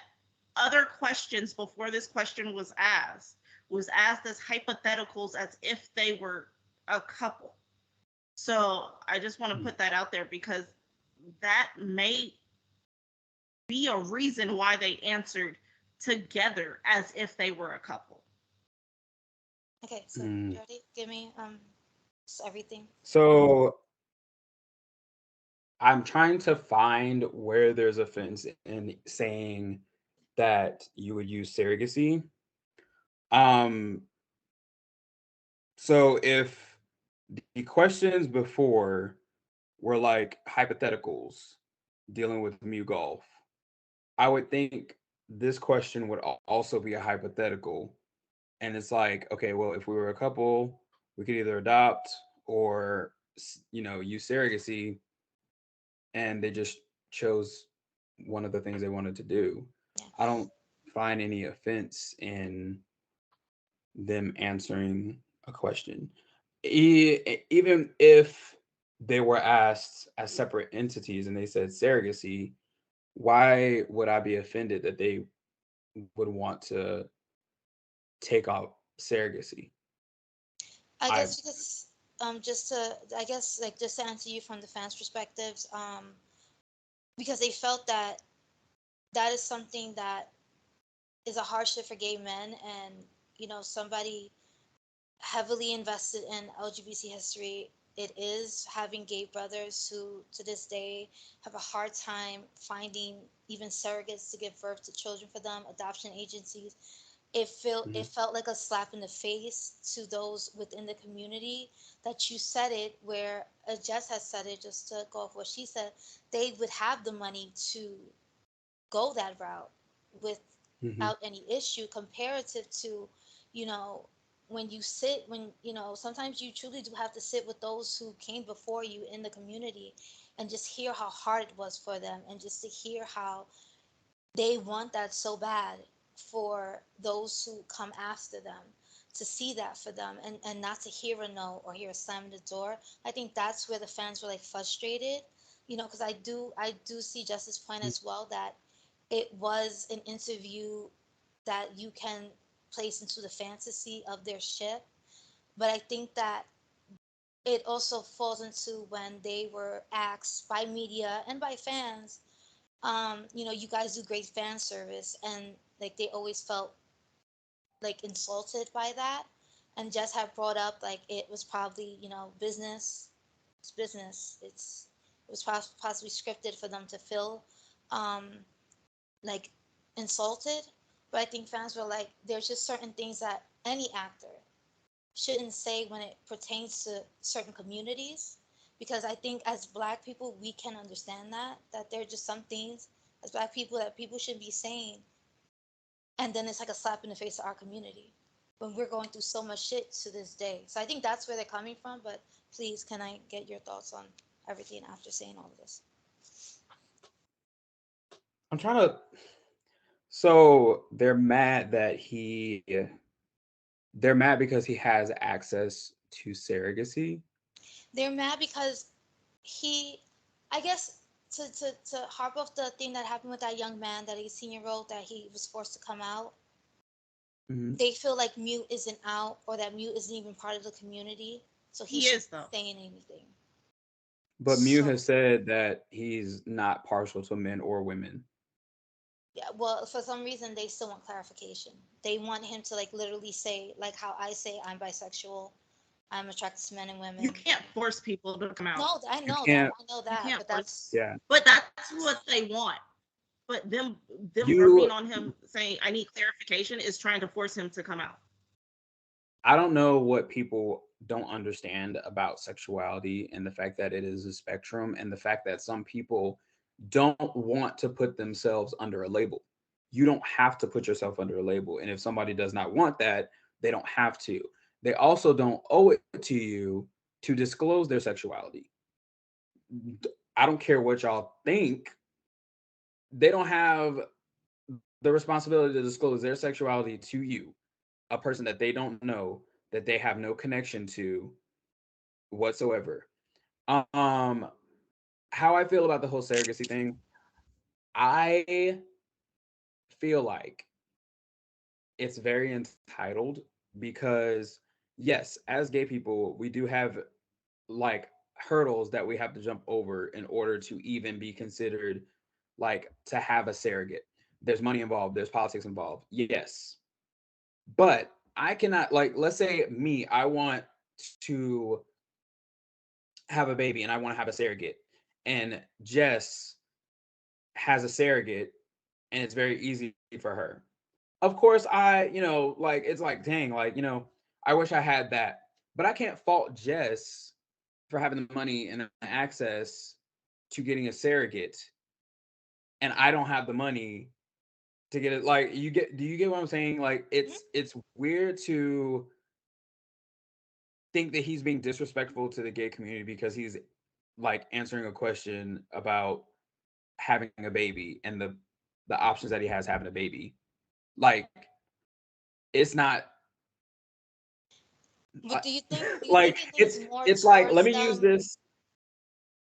other questions before this question was asked as hypotheticals as if they were a couple. So I just want to Mhm. put that out there because that may be a reason why they answered together as if they were a couple. Okay, so Mm. Jordie, give me everything. So I'm trying to find where there's offense in saying that you would use surrogacy. Um, so if the questions before were like hypotheticals dealing with MewGulf, I would think this question would also be a hypothetical. And it's like, okay, well, if we were a couple, we could either adopt or, use surrogacy. And they just chose one of the things they wanted to do. Yeah. I don't find any offense in them answering a question. Even if they were asked as separate entities and they said surrogacy, why would I be offended that they would want to take out surrogacy? I I guess because just to I guess like just to answer you from the fans' perspectives, because they felt that that is something that is a hardship for gay men, and somebody heavily invested in LGBT history. It is having gay brothers who, to this day, have a hard time finding even surrogates to give birth to children for them, adoption agencies. It felt like a slap in the face to those within the community that you said it, where Jess has said it, just to go off what she said, they would have the money to go that route Mhm. without any issue, comparative to, you know, when sometimes you truly do have to sit with those who came before you in the community and just hear how hard it was for them, and just to hear how they want that so bad for those who come after them, to see that for them, and not to hear a no or hear a slam in the door. I think that's where the fans were like frustrated, because I do see Justice's point as well, that it was an interview that you can place into the fantasy of their ship. But I think that it also falls into when they were asked by media and by fans, you guys do great fan service, and like they always felt like insulted by that. And Jess had brought up like it was probably, business. It's business. It was possibly scripted for them to feel um like insulted. But I think fans were like, there's just certain things that any actor shouldn't say when it pertains to certain communities, because I think as black people we can understand that there are just some things as black people that people shouldn't be saying, and then it's like a slap in the face to our community when we're going through so much shit to this day. So I think that's where they're coming from. But please, can I get your thoughts on everything after saying all of this? I'm trying to. So they're mad because he has access to surrogacy. They're mad because he, I guess, to harp off the thing that happened with that young man, that 18-year-old, that he was forced to come out. Mhm. They feel like Mew isn't out, or that Mew isn't even part of the community, so he He shouldn't is be though. saying anything. But Mew So has said that he's not partial to men or women. yeah, well, for some reason they still want clarification. They want him to like literally say, like how I say I'm bisexual, I'm attracted to men and You women. can't force people to come out. No, I You know that. can't. I know You that. can't But force. that's Yeah. But that's what they want. But them working You. on him saying I need clarification is trying to force him to come out. I don't know what people don't understand about sexuality and the fact that it is a spectrum and the fact that some people don't want to put themselves under a label. You don't have to put yourself under a label. And if somebody does not want that, they don't have to. They also don't owe it to you to disclose their sexuality. I don't care what y'all think. They don't have the responsibility to disclose their sexuality to you, a person that they don't know, that they have no connection to whatsoever. Um, how I feel about the whole surrogacy thing, I feel like it's very entitled because, yes, as gay people, we do have like hurdles that we have to jump over in order to even be considered like to have a surrogate. There's money involved, there's politics involved. Yes. But I cannot, like, let's say me, I want to have a baby and I want to have a surrogate. And Jess has a surrogate and it's very easy for her. Of course, like, it's like, dang, like, I wish I had that. But I can't fault Jess for having the money and access to getting a surrogate, and I don't have the money to get it. Like, do you get what I'm saying? Like, it's weird to think that he's being disrespectful to the gay community because he's like answering a question about having a baby and the options that he has having a baby. Like, it's not But do you like think it leans more it's like, let towards me use them? this.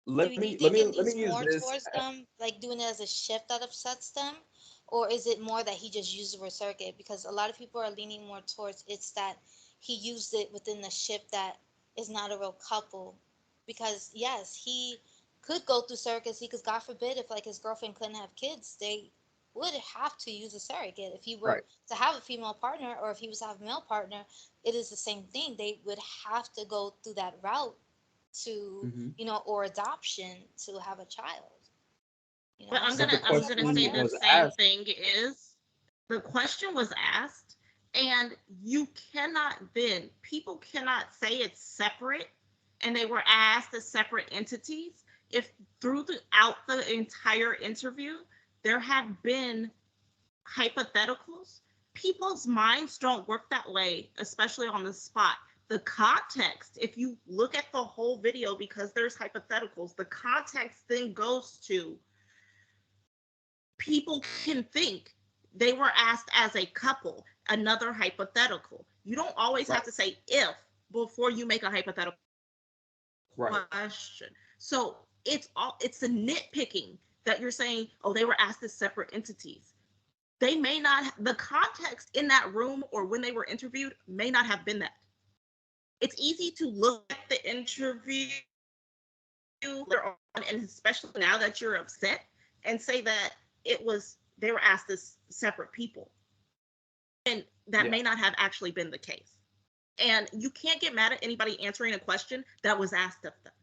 Do you think it Let me leans use more this. towards them, like doing it as a shift that upsets them? Or is it more that he just used the word circuit? Because a lot of people are leaning more towards it's that he used it within the shift that is not a real couple. Because yes, he could go through surrogacy because God forbid if like his girlfriend couldn't have kids, they would have to use a surrogate. If he were Right. to have a female partner or if he was to have a male partner, it is the same thing. They would have to go through that route to, Hmm. or adoption to have a child, But I'm so But gonna the it I'm makes gonna more say question the was sense. same asked. thing is the question was asked, and you cannot then people cannot say it's separate, and they were asked as separate entities if throughout the entire interview there have been hypotheticals. People's minds don't work that way, especially on the spot. The context, if you look at the whole video, because there's hypotheticals, the context then goes to people can think they were asked as a couple, another hypothetical. You don't always have Right. to say if before you make a hypothetical Right. question. So it's the nitpicking that you're saying, oh, they were asked as separate entities. They may not, the context in that room or when they were interviewed may not have been that. It's easy to look at the interview later on, and especially now that you're upset, and say that they were asked as separate people. And that Yeah. may not have actually been the case. And you can't get mad at anybody answering a question that was asked of them.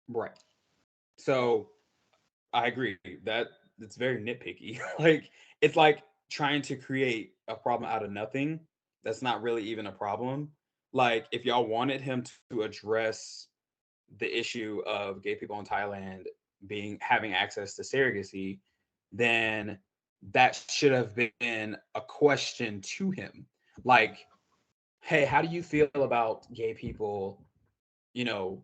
Right. So I agree that it's very nitpicky. Like, it's like trying to create a problem out of nothing. That's not really even a problem. Like, if y'all wanted him to address the issue of gay people in Thailand having access to surrogacy, then that should have been a question to him. Like, hey, how do you feel about gay people, you know,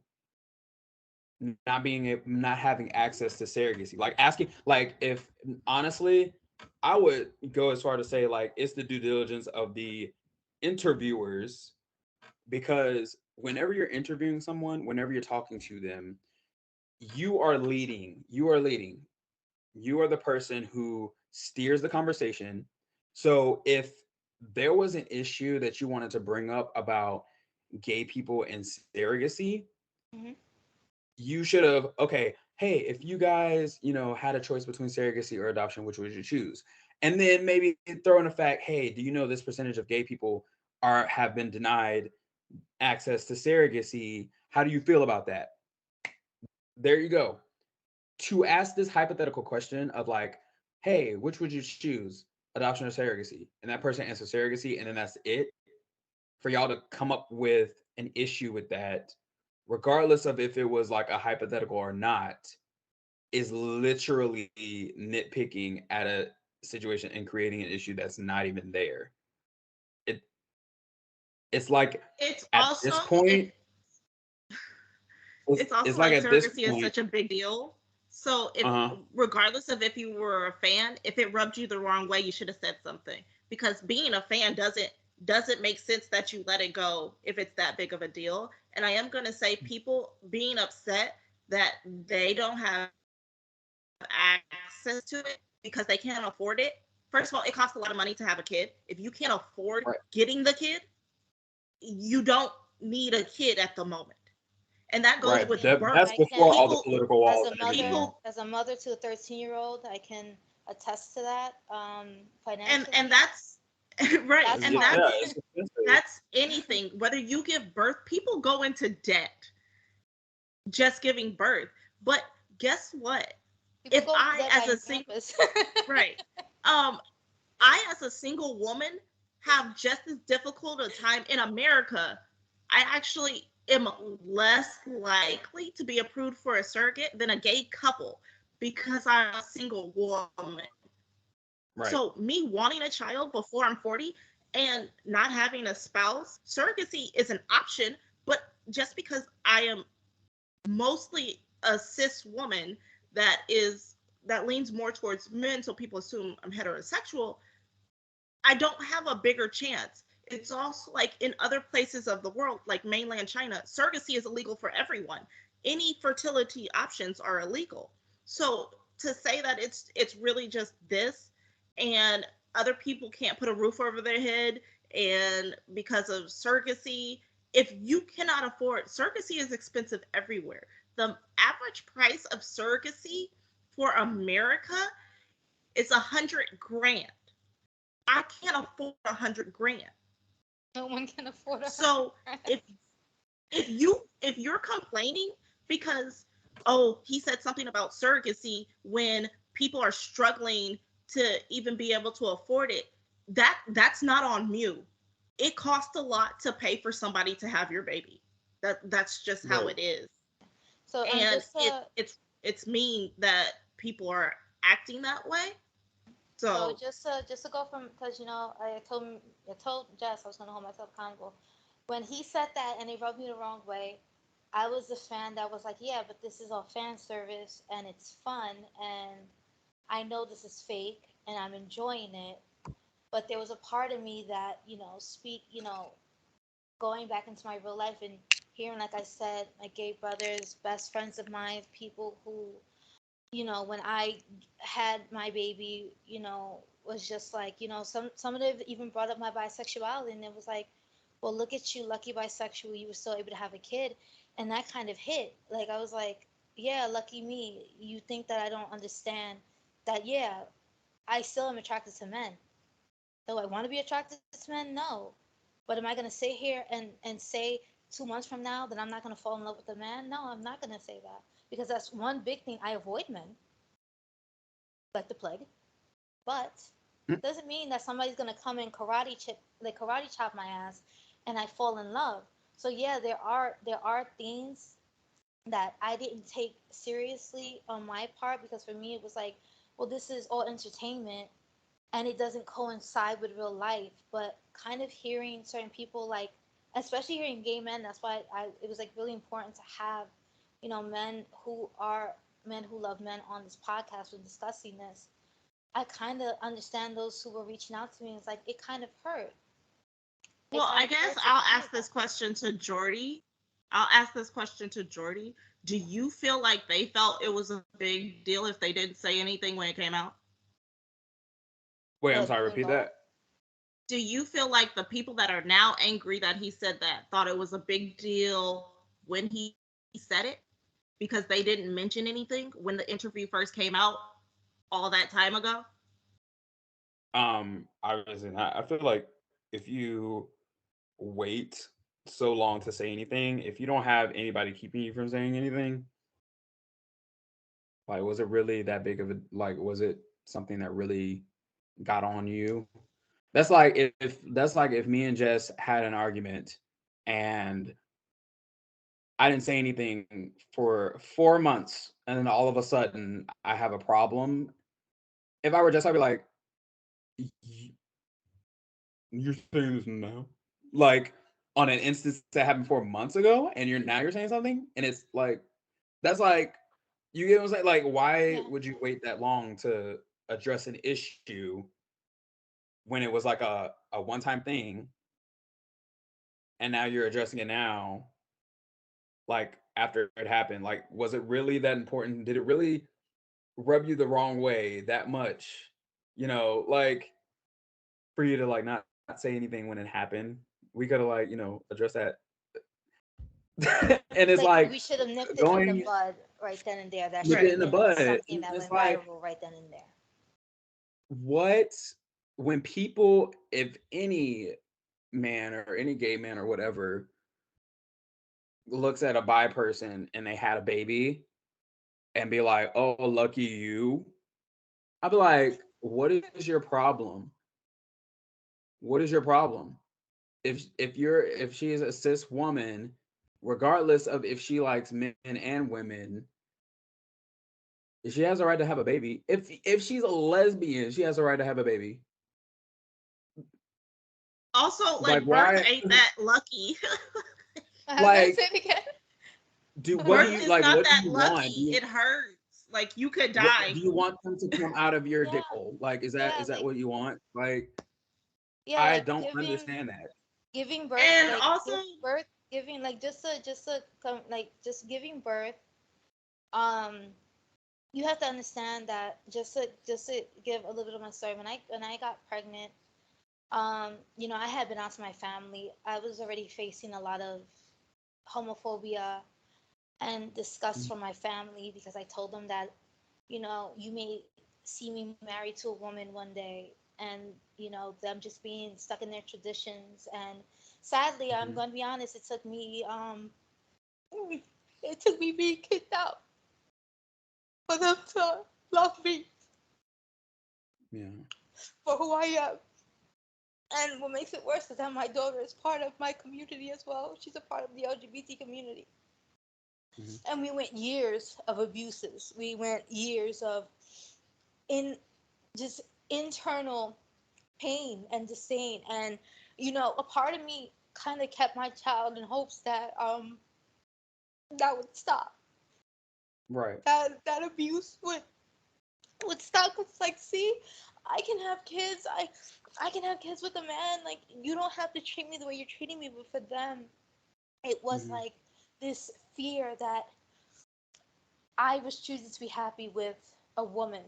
not having access to surrogacy? Like, asking, like, if honestly, I would go as far to say, like, it's the due diligence of the interviewers, because whenever you're interviewing someone, whenever you're talking to them, you are the person who steers the conversation. So if there was an issue that you wanted to bring up about gay people and surrogacy, Hmm. you should have, okay, hey, if you guys, had a choice between surrogacy or adoption, which would you choose? And then maybe throw in a fact, hey, do you know this percentage of gay people have been denied access to surrogacy? How do you feel about that? There you go. To ask this hypothetical question of like, hey, which would you choose, adoption or surrogacy? And that person answers surrogacy, and then that's it. For y'all to come up with an issue with that, regardless of if it was like a hypothetical or not, is literally nitpicking at a situation and creating an issue that's not even there. It it's like It's at also this it, point, it's also it's like like at this surrogacy is point, such a big deal. So if uh-huh. regardless of if you were a fan, if it rubbed you the wrong way, you should have said something. Because being a fan doesn't make sense that you let it go if it's that big of a deal. And I am gonna say people being upset that they don't have access to it because they can't afford it. First of all, it costs a lot of money to have a kid. If you can't afford Right. getting the kid, you don't need a kid at the moment. And that goes Right. with birth. That's I before can, all the People, political as walls a and everything. mother, people, as a mother to a 13-year-old, I can attest to that. and Financially, that's right, that's and Yeah, hard. it's expensive. that's anything. Whether you give birth, people go into debt just giving birth. But guess what? People If go into I, that as a buying single, Pampers. right, um, I, as a single woman, have just as difficult a time in America. I actually, am less likely to be approved for a surrogate than a gay couple because I'm a single woman. Right. So me wanting a child before I'm 40 and not having a spouse, surrogacy is an option, but just because I am mostly a cis woman that leans more towards men, so people assume I'm heterosexual, I don't have a bigger chance. It's also like in other places of the world, like mainland China, surrogacy is illegal for everyone. Any fertility options are illegal. So to say that it's really just this, and other people can't put a roof over their head, and because of surrogacy, if you cannot afford, surrogacy is expensive everywhere. The average price of surrogacy for America is 100 grand. I can't afford 100 grand. No one can afford a So hundred. if if you're complaining because, oh, he said something about surrogacy when people are struggling to even be able to afford it, that's not on Mew. It costs a lot to pay for somebody to have your baby. That's just how Right. it is. So And just it's mean that people are acting that way. so So just to go from, because I told Jess I was gonna hold myself accountable. When he said that and it rubbed me the wrong way, I was the fan that was like, yeah, but this is all fan service and it's fun and I know this is fake and I'm enjoying it. But there was a part of me that, going back into my real life and hearing, like I said, my gay brothers, best friends of mine, people who, when I had my baby, was just like, some of them even brought up my bisexuality, and it was like, well, look at you, lucky bisexual, you were still able to have a kid, and that kind of hit. Like I was like, yeah, lucky me. You think that I don't understand that? Yeah, I still am attracted to men. Do I want to be attracted to men? No. But am I going to sit here and say 2 months from now that I'm not going to fall in love with a man? No, I'm not going to say that because that's one big thing. I avoid men like the plague, but Mm. doesn't mean that somebody's going to come and karate chop my ass and I fall in love. So yeah, there are things that I didn't take seriously on my part because for me it was like, well, this is all entertainment and it doesn't coincide with real life. But kind of hearing certain people, like especially hearing gay men, that's why it was like really important to have, men who love men on this podcast with discussing this. I kind of understand those who were reaching out to me. It's like it kind of hurt. It well, kind I of guess hurt to I'll hear ask that. this question to Jordie. I'll ask this question to Jordie. Do you feel like they felt it was a big deal if they didn't say anything when it came out? Wait, I'm The sorry. Repeat involved. that. Do you feel like the people that are now angry that he said that thought it was a big deal when he said it because they didn't mention anything when the interview first came out all that time ago? Obviously not. I feel like if you wait so long to say anything, if you don't have anybody keeping you from saying anything, like, was it really that big of a, like, was it something that really got on you? That's like if me and Jess had an argument and I didn't say anything for 4 months, and then all of a sudden I have a problem. If I were Jess, I'd be like, "Y- "You're saying this now?" Like on an instance that happened 4 months ago, and you're saying something, and it's like that's like you get what I'm saying. Like, why Yeah. would you wait that long to address an issue when it was like a one time thing, and now you're addressing it now? Like after it happened, like was it really that important? Did it really rub you the wrong way that much? Like for you to like not say anything when it happened. We could have like, addressed that. And it's Like like we should have nipped it in the going bud right then and there. That nip should it Right. have in the been bud. something And that it's went like viral right then and there. what when people, if any man or any gay man or whatever looks at a bi person and they had a baby and be like, oh, lucky you. I'd be like, what is your problem? What is your problem? If she is a cis woman regardless of if she likes men and women, she has a right to have a baby. If she's a lesbian, she has a right to have a baby. Also, Like, like, birth why? ain't that lucky. I'm gonna Like, say it again. what do Birth you is like? not What do that you want? lucky. It hurts. Like, you could What die. do you want them to come out of your Yeah, dick hole? Like, is yeah, that like what you want? Like, yeah, I like don't understand that. giving birth, And like also, giving like like just giving birth. You have to understand that just to give a little bit of my story. When I got pregnant, I had been out to my family. I was already facing a lot of homophobia and disgust Mhm. from my family because I told them that, you may see me married to a woman one day, and them just being stuck in their traditions. And sadly, I'm Mhm. going to be honest, it took me being kicked out for them to love me Yeah. for who I am. And what makes it worse is that my daughter is part of my community as well. She's a part of the LGBT community. Mhm. And we went years of abuses. We went years of in just internal pain and disdain. And a part of me kind of kept my child in hopes that that would stop. Right. That abuse would stop. It's like, see, I can have kids. I can have kids with a man. Like, you don't have to treat me the way you're treating me. But for them, it was Mhm. like this fear that I was choosing to be happy with a woman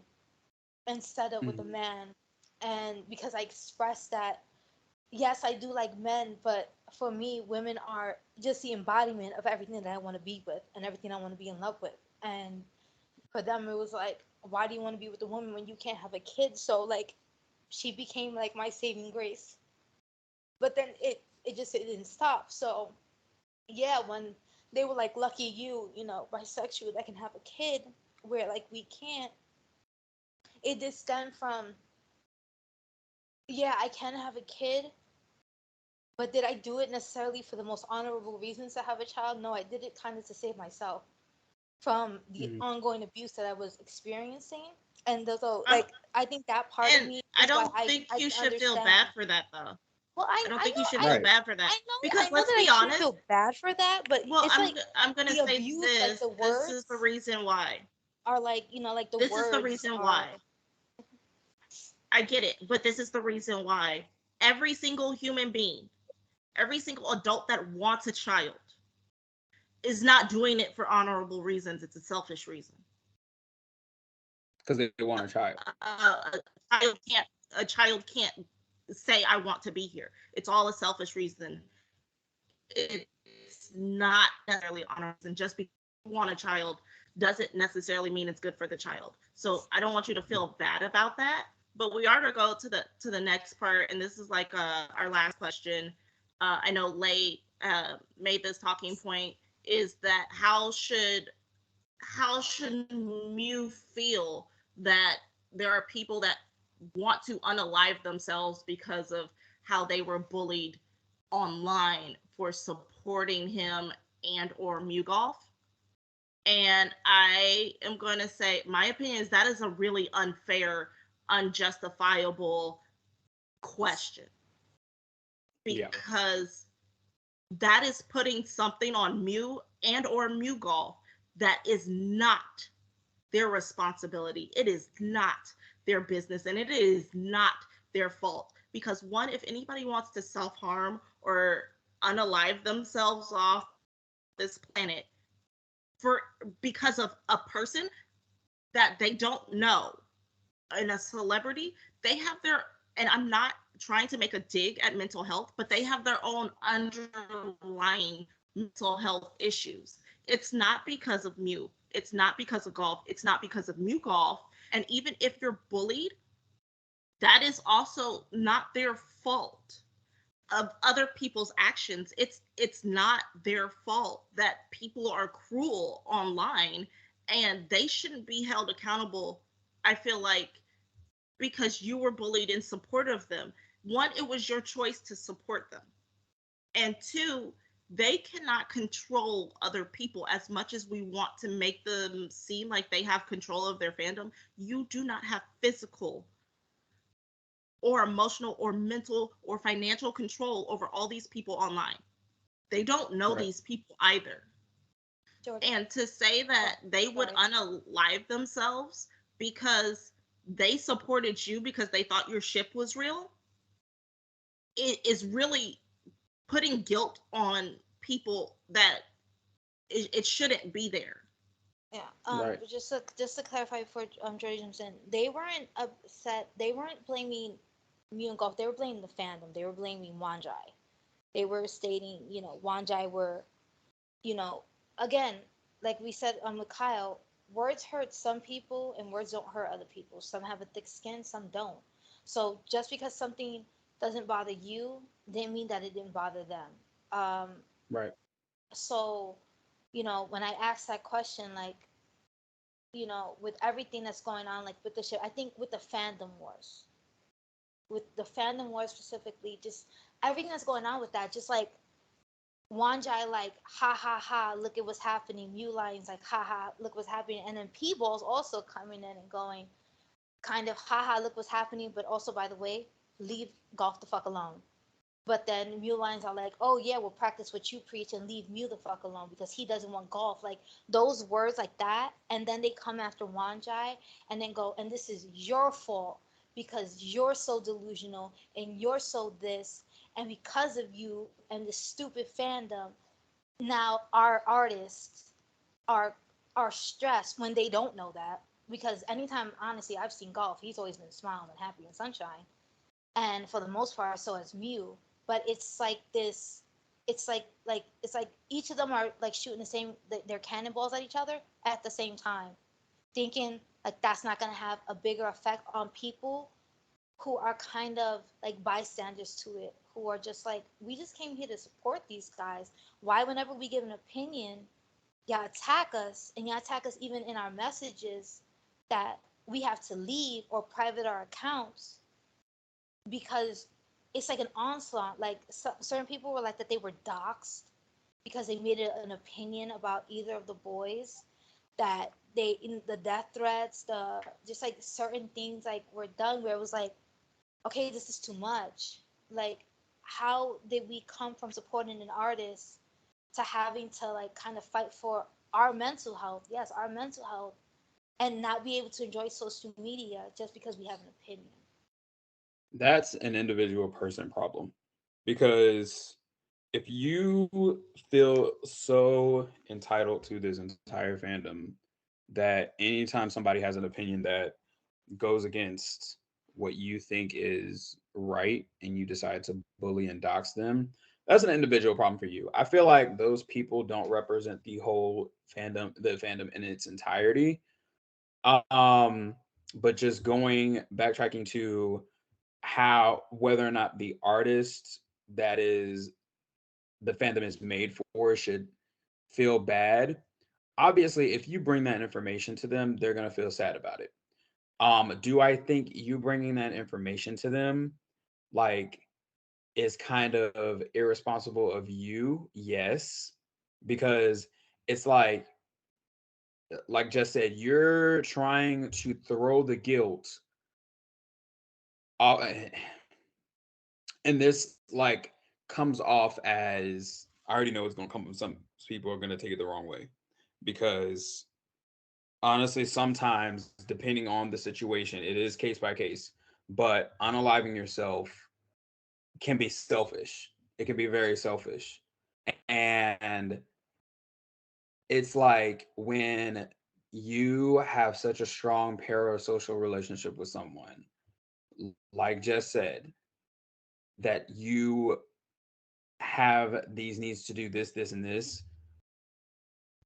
instead of with a Mhm. man. And because I expressed that, yes, I do like men, but for me, women are just the embodiment of everything that I want to be with and everything I want to be in love with. And for them, it was like, why do you want to be with a woman when you can't have a kid? So, like, she became like my saving grace. But then it didn't stop. So, yeah, when they were like, lucky you, bisexual that can have a kid, where like we can't, it did stem from, yeah, I can have a kid, but did I do it necessarily for the most honorable reasons to have a child? No, I did it kind of to save myself from the Mhm. ongoing abuse that I was experiencing. And so, um, like, I think that part of and me I is why don't think I you can should feel bad understand. for that, though. Well, I don't I think you know should feel Right. bad for that I because know let's that I be shouldn't honest. feel bad for that, but Well, it's like I'm gonna the say abuse, like this. the This is the words reason why. are like, like the This is the words reason are. why. I get it, but this is the reason why. Every single human being, every single adult that wants a child is not doing it for honorable reasons. It's a selfish reason. Because they want a child. A child can't. A child can't say I want to be here. It's all a selfish reason. It's not necessarily honorable. And just because you want a child doesn't necessarily mean it's good for the child. So I don't want you to feel bad about that. But we are gonna go to the next part, and this is like our last question. I know Lay made this talking point is that how should Mew feel that there are people that want to unalive themselves because of how they were bullied online for supporting him and or MewGulf? And I am going to say my opinion is that is a really unfair, unjustifiable question Yeah. because that is putting something on Mew and or MewGulf that is not their responsibility. It is not their business and it is not their fault. Because one, if anybody wants to self-harm or unalive themselves off this planet for because of a person that they don't know and a celebrity, they have their, and I'm not trying to make a dig at mental health, but they have their own underlying mental health issues. It's not because of Mew. It's not because of golf. It's not because of MewGulf. And even if you're bullied, that is also not their fault of other people's actions. It's not their fault that people are cruel online and they shouldn't be held accountable. I feel like because you were bullied in support of them. One, it was your choice to support them. And two, they cannot control other people as much as we want to make them seem like they have control of their fandom. You do not have physical or emotional or mental or financial control over all these people online. They don't know Right. these people either. Jordie. And to say that they would Sorry. unalive themselves because they supported you because they thought your ship was real, it is really putting guilt on people that it shouldn't be there. Yeah. Right. Just to clarify before Jordie jumps in, they weren't upset. They weren't blaming MewGulf. They were blaming the fandom. They were blaming Wanjai. They were stating, Wanjai were, you know, again, like we said with Kyle, words hurt some people and words don't hurt other people. Some have a thick skin, some don't. So just because something doesn't bother you didn't mean that it didn't bother them. Um, Right. so, when I asked that question, like, with everything that's going on, like with the ship, I think with the fandom wars specifically, just everything that's going on with that, just like Wanjai, like, ha ha ha, look at what's happening. Mew Lion's like, ha ha, look what's happening. And then P-Ball's also coming in and going, kind of, ha ha, look what's happening. But also, by the way, leave golf the fuck alone. But then Mew Lions are like, oh yeah, we'll practice what you preach and leave Mew the fuck alone because he doesn't want golf. Like those words like that. And then they come after Wanjai and then go, and this is your fault because you're so delusional and you're so this. And because of you and this stupid fandom, now our artists are are stressed when they don't know that. Because anytime, honestly, I've seen golf, he's always been smiling and happy and sunshine, and for the most part so is Mew. But it's like this, it's like each of them are like shooting the same, their cannonballs at each other at the same time, thinking like that's not going to have a bigger effect on people who are kind of like bystanders to it, who are just like, we just came here to support these guys. Why whenever we give an opinion, y'all attack us, and y'all attack us even in our messages that we have to leave or private our accounts because it's like an onslaught. Like certain people were like that they were doxxed because they made an opinion about either of the boys. That they in the death threats, the just like certain things like were done where it was like, okay, this is too much. Like, how did we come from supporting an artist to having to like kind of fight for our mental health? Yes, our mental health, and not be able to enjoy social media just because we have an opinion. That's an individual person problem because if you feel so entitled to this entire fandom that anytime somebody has an opinion that goes against what you think is right and you decide to bully and dox them, that's an individual problem for you. I feel like those people don't represent the fandom in its entirety. Um, but just backtracking to how whether or not the artist that is the fandom is made for should feel bad. Obviously, if you bring that information to them, they're gonna feel sad about it. Do I think you bringing that information to them, like, is kind of irresponsible of you? Yes, because it's like just said, you're trying to throw the guilt, uh, and this like comes off as I already know it's gonna come. Some people are gonna take it the wrong way because honestly, sometimes depending on the situation, it is case by case. But unaliving yourself can be selfish. It can be very selfish. And it's like when you have such a strong parasocial relationship with someone, like Jess said, that you have these needs to do this, this, and this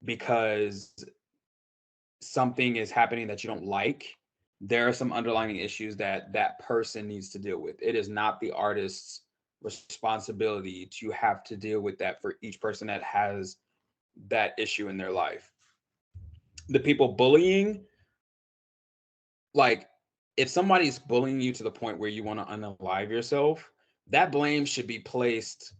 because something is happening that you don't like, there are some underlying issues that that person needs to deal with. It is not the artist's responsibility to have to deal with that for each person that has that issue in their life. The people bullying, like, if somebody's bullying you to the point where you want to unalive yourself, that blame should be placed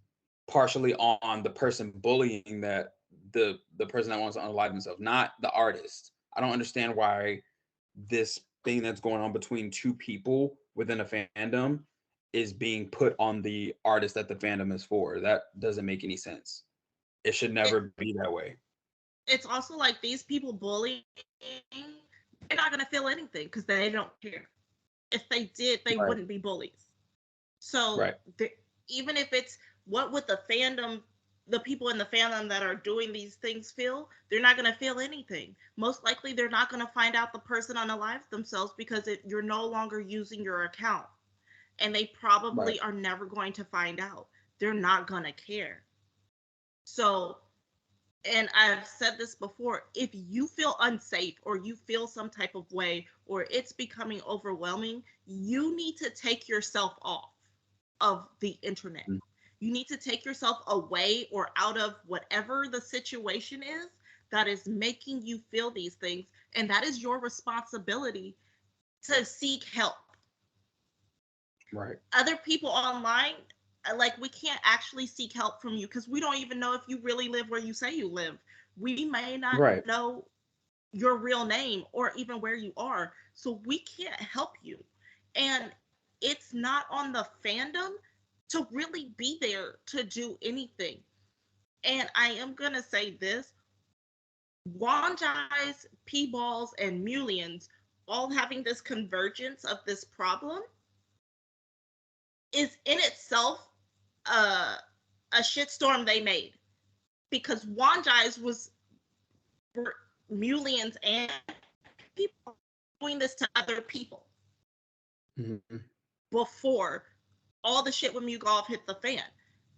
partially on the person bullying the person that wants to unalive themselves, not the artist. I don't understand why this thing that's going on between two people within a fandom is being put on the artist that the fandom is for. That doesn't make any sense. It should never be that way. It's also like these people bullying, they're not going to feel anything because they don't care. If they did, they Right. wouldn't be bullies. So Right. even if it's what would the fandom, the people in the fandom that are doing these things feel, they're not going to feel anything. Most likely, they're not going to find out the person unalived themselves because you're no longer using your account. And they probably Right. are never going to find out. They're not going to care. So, and I've said this before, if you feel unsafe or you feel some type of way or it's becoming overwhelming, you need to take yourself off of the internet. Mm. You need to take yourself away or out of whatever the situation is that is making you feel these things. And that is your responsibility to seek help. Right. Other people online, like, we can't actually seek help from you because we don't even know if you really live where you say you live. We may not Right. know your real name or even where you are. So we can't help you. And it's not on the fandom to really be there to do anything. And I am going to say this, Wanjai's, P-Balls, and Mulians all having this convergence of this problem is in itself a shitstorm they made. Because Wanjai's was Mulians and people doing this to other people Mm-hmm. before all the shit with MewGulf hit the fan.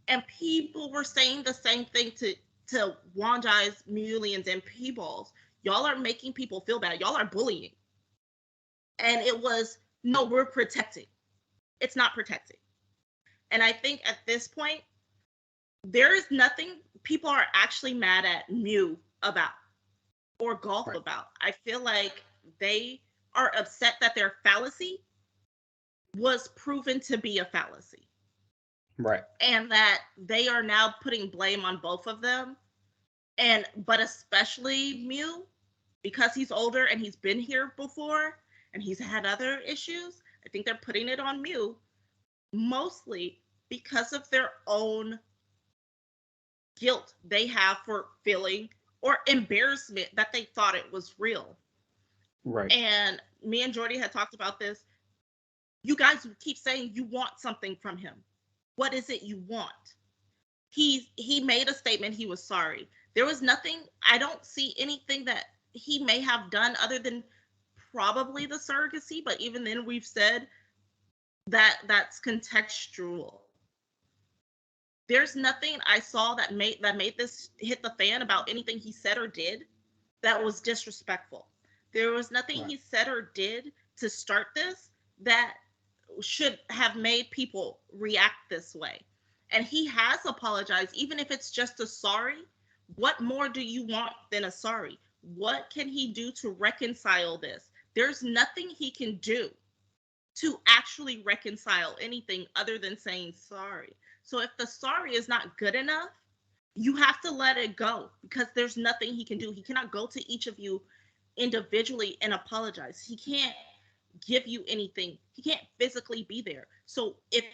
And people were saying the same thing to Wanjai's, Mulians, and P-Balls. Y'all are making people feel bad. Y'all are bullying. And it was, no, we're protecting. It's not protecting. And I think at this point, there is nothing people are actually mad at Mew about or Golf Right. about. I feel like they are upset that their fallacy was proven to be a fallacy. Right. And that they are now putting blame on both of them. But especially Mew, because he's older and he's been here before and he's had other issues. I think they're putting it on Mew mostly because of their own guilt they have for feeling or embarrassment that they thought it was real. Right. And me and Jordie had talked about this. You guys keep saying you want something from him. What is it you want? He made a statement he was sorry. There was nothing, I don't see anything that he may have done other than probably the surrogacy, but even then we've said that that's contextual. There's nothing I saw that made this hit the fan about anything he said or did that was disrespectful. There was nothing Right. he said or did to start this that should have made people react this way. And he has apologized, even if it's just a sorry. What more do you want than a sorry? What can he do to reconcile this? There's nothing he can do to actually reconcile anything other than saying sorry. So if the sorry is not good enough, you have to let it go because there's nothing he can do. He cannot go to each of you individually and apologize. He can't give you anything. He can't physically be there. So if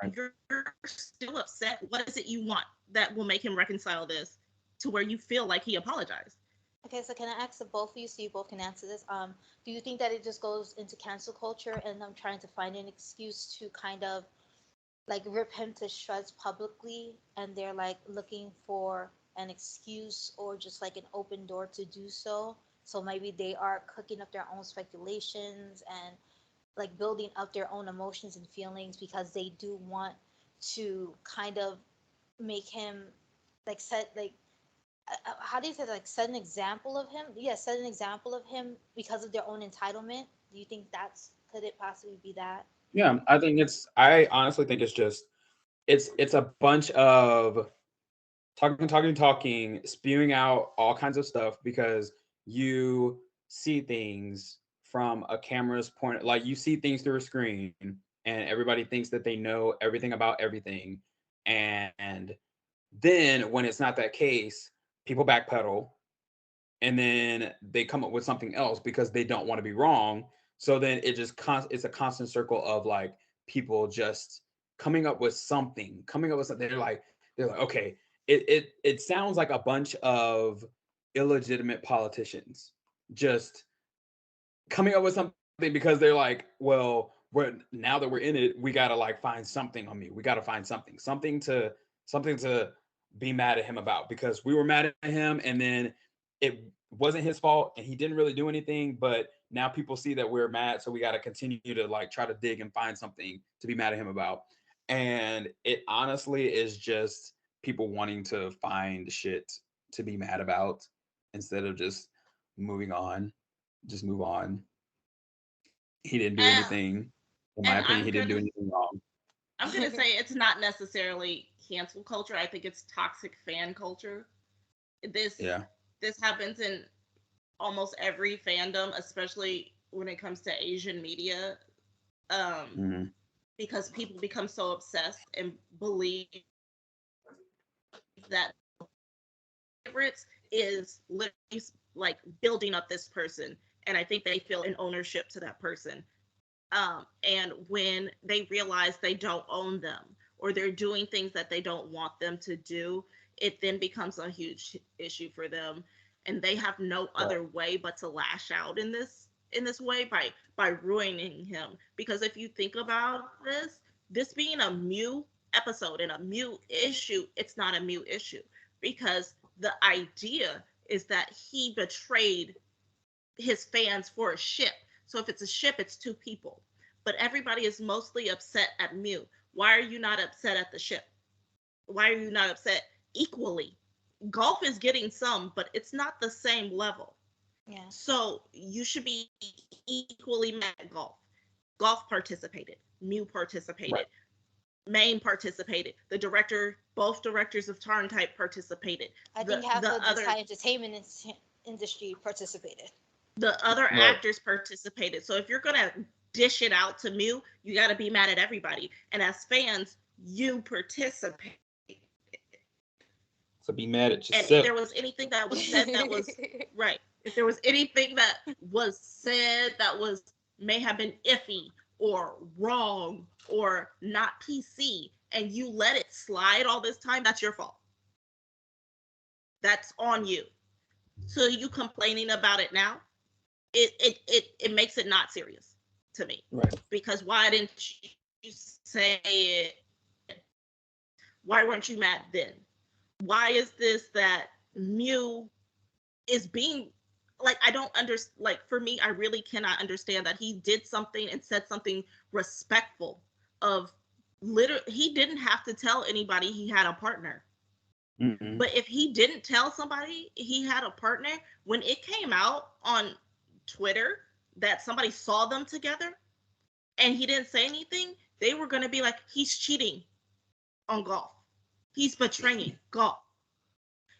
Right. you're still upset, what is it you want that will make him reconcile this to where you feel like he apologized? Okay, so can I ask the both of you so you both can answer this? Do you think that it just goes into cancel culture and them trying to find an excuse to kind of like rip him to shreds publicly, and they're like looking for an excuse or just like an open door to do so? So maybe they are cooking up their own speculations and like building up their own emotions and feelings because they do want to kind of make him like set like how do you say that? Like set an example of him? Yeah, set an example of him because of their own entitlement. Do you think that's could it possibly be that? Yeah, I honestly think it's just it's a bunch of talking, spewing out all kinds of stuff because you see things from a camera's point, like you see things through a screen, and everybody thinks that they know everything about everything, and Then when it's not that case, people backpedal, and then they come up with something else because they don't want to be wrong. So then it just it's a constant circle of like people just coming up with something. They're like, okay, it sounds like a bunch of illegitimate politicians just coming up with something because they're like, well, we're now that we're in it, we gotta like find something on me. We gotta find something to be mad at him about because we were mad at him and then it wasn't his fault and he didn't really do anything, but now people see that we're mad, so we gotta continue to like try to dig and find something to be mad at him about. And it honestly is just people wanting to find shit to be mad about instead of just moving on. Just move on. He didn't do And, anything. In my and opinion, he didn't do anything wrong. I'm gonna say it's not necessarily cancel culture. I think it's toxic fan culture. This Yeah. this happens in almost every fandom, especially when it comes to Asian media, Mm-hmm. because people become so obsessed and believe that favorites is literally like building up this person, and I think they feel an ownership to that person. And when they realize they don't own them or they're doing things that they don't want them to do, it then becomes a huge issue for them, and they have no other way but to lash out in this way by ruining him. Because if you think about this being a Mew episode and a Mew issue, it's not a Mew issue because the idea is that he betrayed his fans for a ship. So if it's a ship, it's two people. But everybody is mostly upset at Mew. Why are you not upset at the ship? Why are you not upset equally? Golf is getting some, but it's not the same level. Yeah. So you should be equally mad at Golf. Golf participated. Mew participated. Right. Maine participated. The director, both directors of Tarn Type participated. I think half of the Thai entertainment industry participated. The other Right. actors participated. So if you're gonna dish it out to Mew, you got to be mad at everybody. And as fans, you participate. So be mad at And yourself. if there was anything that was said that was right, if there was anything that was said that was may have been iffy or wrong or not PC, and you let it slide all this time, that's your fault. That's on you. So you complaining about it now, it makes it not serious to me. Right. Because why didn't you say it? Why weren't you mad then? Why is this that Mew is being like, I don't understand. Like, for me, I really cannot understand that he did something and said something respectful of literally, he didn't have to tell anybody he had a partner. Mm-hmm. But if he didn't tell somebody he had a partner, when it came out on Twitter that somebody saw them together and he didn't say anything, they were going to be like, he's cheating on Golf. He's betraying Golf.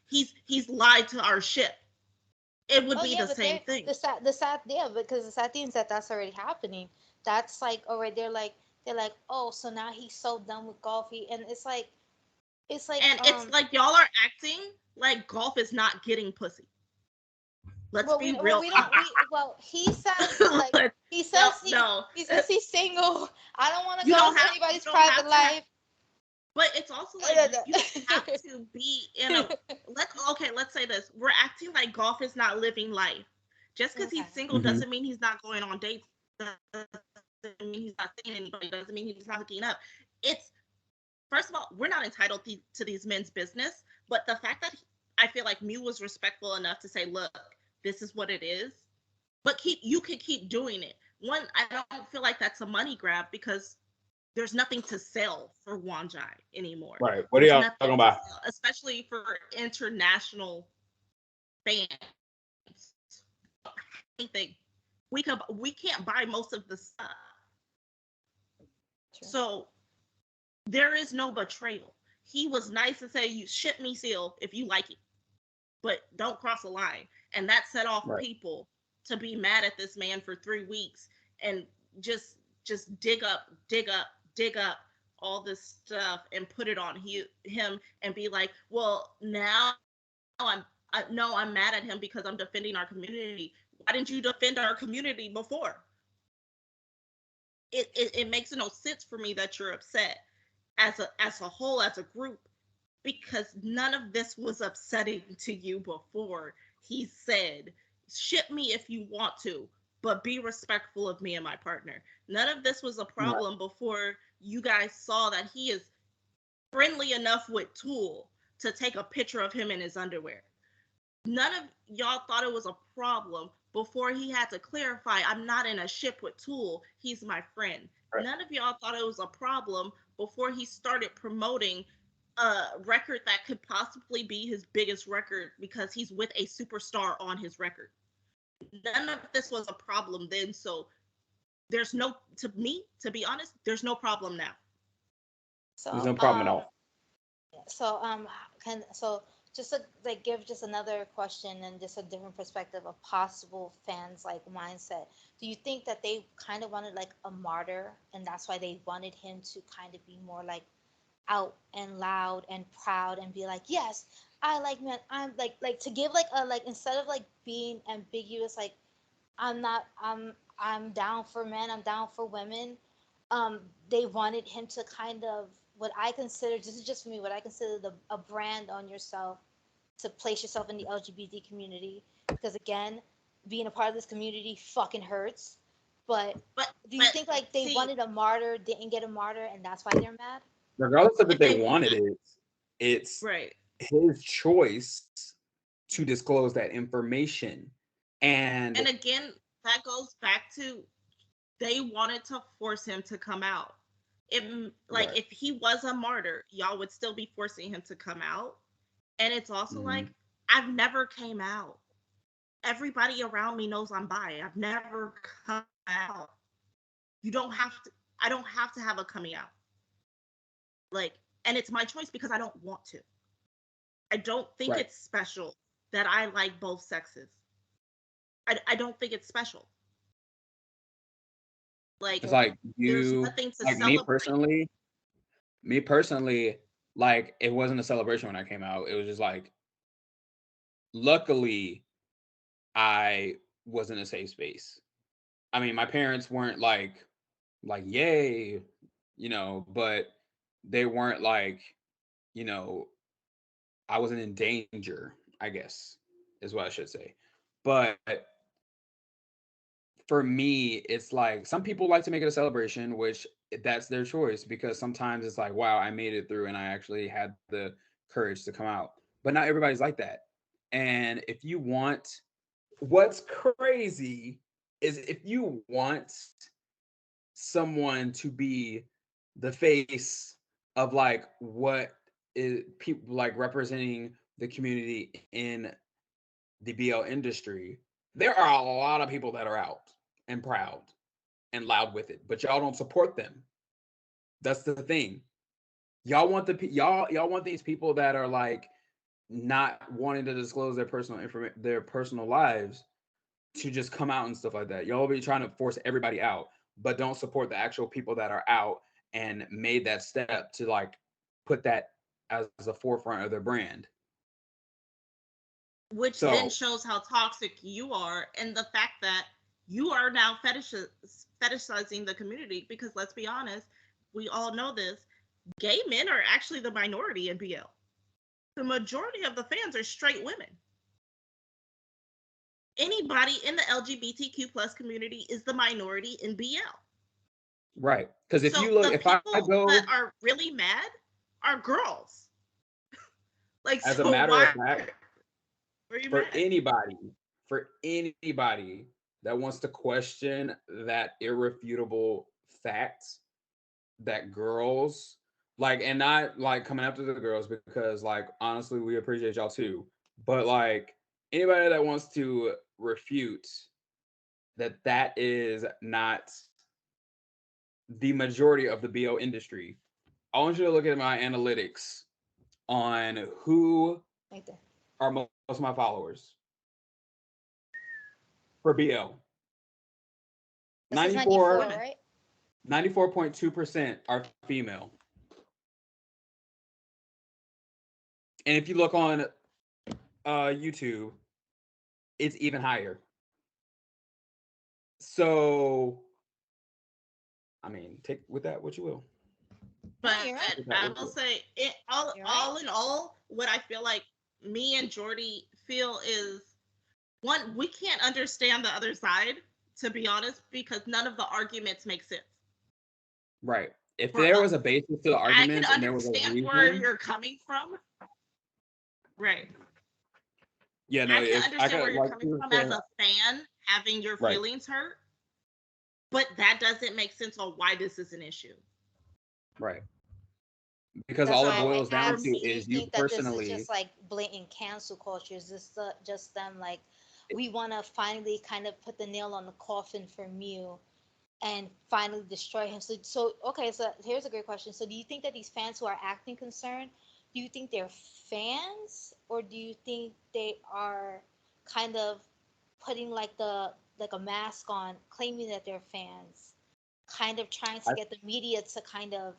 He's lied to our ship. It would be the same thing. Because the sad thing is that that's already happening. That's like already they're like, oh, so now he's so done with Golfy, and it's like it's like y'all are acting like Golf is not getting pussy. Let's be real. He says like he says he says he's single. I don't want to go into anybody's private life. But it's also like you have to be in a let's say this. We're acting like Golf is not living life. Just because he's single doesn't mean he's not going on dates. Doesn't mean he's not seeing anybody. Doesn't mean he's not hooking up. It's first of all, we're not entitled to these men's business. But the fact that I feel like Mew was respectful enough to say, look, this is what it is. But you could keep doing it. One, I don't feel like that's a money grab because there's nothing to sell for Wanjai anymore. Right. What are y'all talking about? Especially for international fans. Anything. We can't buy most of the stuff. True. So there is no betrayal. He was nice to say, you ship me seal if you like it, but don't cross the line. And that set off people to be mad at this man for 3 weeks and just dig up all this stuff and put it on him and be like, well, now I'm mad at him because I'm defending our community. Why didn't you defend our community before? It makes no sense for me that you're upset as a whole, as a group, because none of this was upsetting to you before. He said, ship me if you want to, but be respectful of me and my partner. None of this was a problem before you guys saw that he is friendly enough with Tool to take a picture of him in his underwear. None of y'all thought it was a problem before he had to clarify, I'm not in a ship with Tool, he's my friend. Right. None of y'all thought it was a problem before he started promoting a record that could possibly be his biggest record because he's with a superstar on his record. None of this was a problem then, so there's no, to me, to be honest, there's no problem now. So There's no problem at all. So just to like give just another question and just a different perspective of possible fans like mindset. Do you think that they kind of wanted like a martyr, and that's why they wanted him to kind of be more like out and loud and proud and be like, yes, I like men. I'm like to give like a like instead of like being ambiguous, like I'm down for men, I'm down for women. They wanted him to kind of what I consider, this is just for me, what I consider a brand on yourself, to place yourself in the LGBT community, because again, being a part of this community fucking hurts. But do you think like they wanted a martyr, didn't get a martyr, and that's why they're mad? Regardless of if they wanted it, it's right. his choice to disclose that information. And again, that goes back to they wanted to force him to come out. If he was a martyr, y'all would still be forcing him to come out. And it's also like, I've never came out. Everybody around me knows I'm bi. I've never come out. You don't have to, I don't have to have a coming out. Like, and it's my choice because I don't want to. I don't think it's special that I like both sexes. I don't think it's special. Like, it's like there's nothing to like celebrate. me personally, like it wasn't a celebration when I came out. It was just like, luckily, I was in a safe space. I mean, my parents weren't like yay, but they weren't like, I wasn't in danger, I guess, is what I should say. But for me, it's like some people like to make it a celebration, which that's their choice, because sometimes it's like, wow, I made it through and I actually had the courage to come out. But not everybody's like that. And if you want, what's crazy is if you want someone to be the face of like what is people like representing the community in the BL industry, there are a lot of people that are out and proud and loud with it, but y'all don't support them. That's the thing. Y'all want y'all want these people that are like not wanting to disclose their personal information, their personal lives, to just come out and stuff like that. Y'all be trying to force everybody out, but don't support the actual people that are out and made that step to like put that as a forefront of their brand. Which then shows how toxic you are, and the fact that you are now fetishizing the community, because let's be honest, we all know this, gay men are actually the minority in BL. The majority of the fans are straight women. Anybody in the LGBTQ plus community is the minority in BL. Right. Because if you look, if I go, that are really mad are girls. Like, as so a matter why, of fact, for anybody that wants to question that irrefutable fact that girls like, and not like coming after the girls, because like honestly we appreciate y'all too, but like anybody that wants to refute that is not the majority of the BO industry, I want you to look at my analytics on who are most of my followers for BL. 94, right? 94.2% are female. And if you look on YouTube, it's even higher. So, I mean, take with that what you will. But you're right. I will say, it all You're all right. in all, what I feel like me and Jordie feel is, one, we can't understand the other side, to be honest, because none of the arguments make sense Right. If for there us. was a basis to the I can arguments and there was a understand where reason, you're coming from. Right. yeah, no, I can if I understand where got you're like coming you were from as saying, a fan, having your right, feelings hurt, but that doesn't make sense on why this is an issue. right, because That's all it why I So boils like down for asked, to do you is you think that this is personally. just like blatant cancel culture? Is this just them like, we want to finally kind of put the nail on the coffin for Mew and finally destroy him? So okay, so here's a great question. So do you think that these fans who are acting concerned, do you think they're fans, or do you think they are kind of putting like a mask on, claiming that they're fans, kind of trying to I, get the media to kind of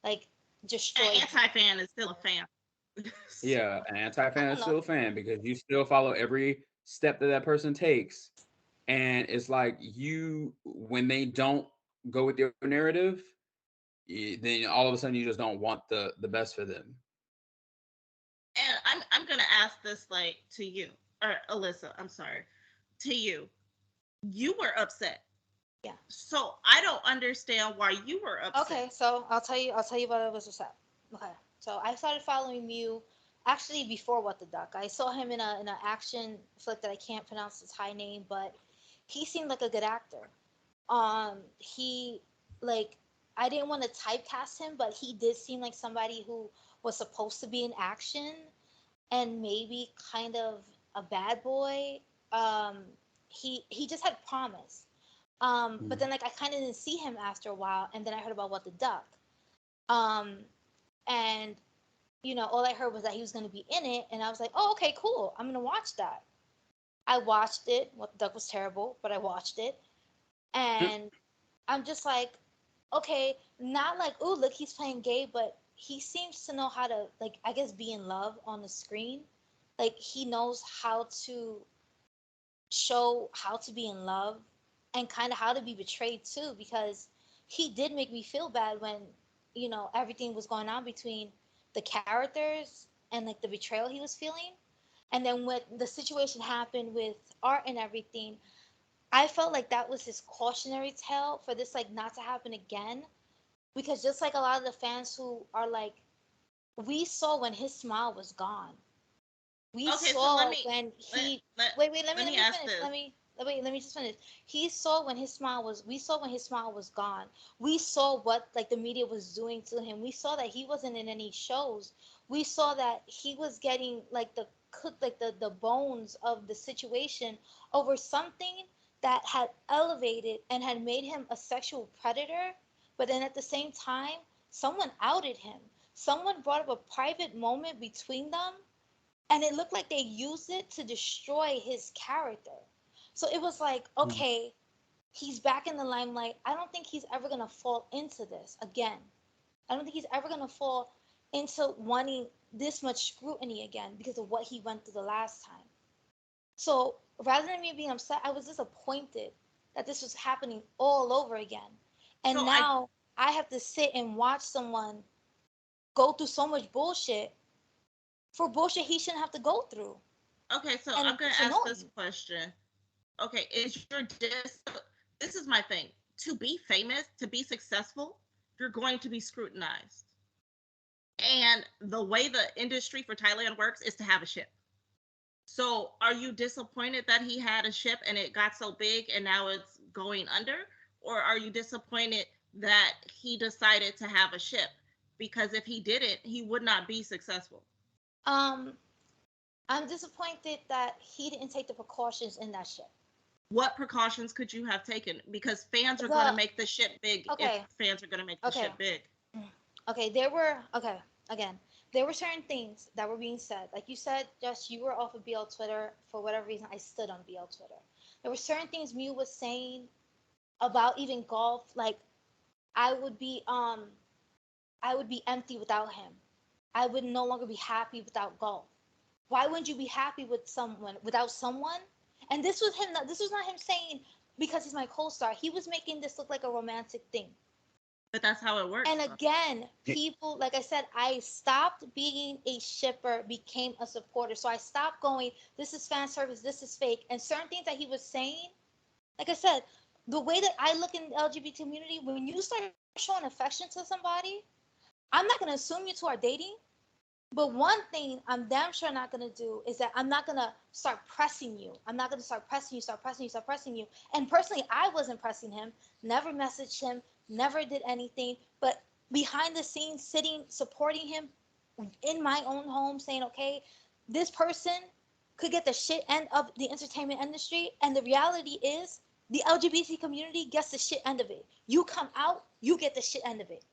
like an destroy? anti-fan is still a fan. yeah, an I anti-fan don't is know. still a fan because you still follow every step that that person takes, and it's like you when they don't go with your narrative, then all of a sudden you just don't want the best for them. And I'm gonna ask this like to you, or Alyssa, I'm sorry, to you. You were upset. Yeah. So I don't understand why you were upset. Okay, so I'll tell you what I was upset. Okay, so I started following Mew actually before What the Duck. I saw him in a action flick that I can't pronounce his high name, but he seemed like a good actor. He like I didn't want to typecast him, but he did seem like somebody who was supposed to be in action and maybe kind of a bad boy. Um, he just had promise. But Mhm. then like I kind of didn't see him after a while, and then I heard about What the Duck. Um, and all I heard was that he was going to be in it, and I was like, oh, okay, cool. I'm gonna watch that. I watched it. What the Duck was terrible, but I watched it, and I'm just like, okay, not like, oh, look, he's playing gay, but he seems to know how to, like, I guess, be in love on the screen. Like he knows how to show how to be in love and kind of how to be betrayed too, because he did make me feel bad when everything was going on between the characters and like the betrayal he was feeling. And then when the situation happened with Art and everything, I felt like that was his cautionary tale for this like not to happen again, because just like a lot of the fans who are like, we saw when his smile was gone. We Okay, so let saw me when let he let, wait, let me let let me me ask finish. this. Let me just finish. He saw when his smile was We saw when his smile was gone. We saw what like the media was doing to him. We saw that he wasn't in any shows. We saw that he was getting like the bones of the situation over something that had elevated and had made him a sexual predator, but then at the same time someone outed him. Someone brought up a private moment between them, and it looked like they used it to destroy his character. So it was like, Mhm. okay, he's back in the limelight. I don't think he's ever gonna fall into this again. I don't think he's ever gonna fall into wanting this much scrutiny again because of what he went through the last time. So rather than me being upset, I was disappointed that this was happening all over again. And So I now I have to sit and watch someone go through so much bullshit for bullshit he shouldn't have to go through. Okay, so And I'm gonna it's ask this annoying. question. Okay, is your this is my thing. To be famous, to be successful, you're going to be scrutinized. And the way the industry for Thailand works is to have a ship. So are you disappointed that he had a ship and it got so big and now it's going under? Or are you disappointed that he decided to have a ship? Because if he didn't, he would not be successful. Um, I'm disappointed that he didn't take the precautions in that ship. What precautions could you have taken? Because fans are going to The make the ship big if Okay, fans are going to make the okay, ship big. okay. Again, there were certain things that were being said. Like you said, just you were off of BL Twitter for whatever reason. I stood on BL Twitter. There were certain things Mew was saying about even golf. Like I would be, I would be empty without him. I would no longer be happy without golf. Why wouldn't you be happy with someone without someone? And this was him. This was not him saying because he's my co-star. He was making this look like a romantic thing. But that's how it works. And again, people, like I said, I stopped being a shipper, became a supporter. So I stopped going, this is fan service, this is fake. And certain things that he was saying, like I said, the way that I look in the LGBT community, when you start showing affection to somebody, I'm not going to assume you two are dating. But one thing I'm damn sure not going to do is that I'm not going to start pressing you. I'm not going to start pressing you. And personally, I wasn't pressing him, never messaged him, never did anything. But behind the scenes, sitting, supporting him in my own home, saying, okay, this person could get the shit end of the entertainment industry. And the reality is the LGBT community gets the shit end of it. You come out, you get the shit end of it.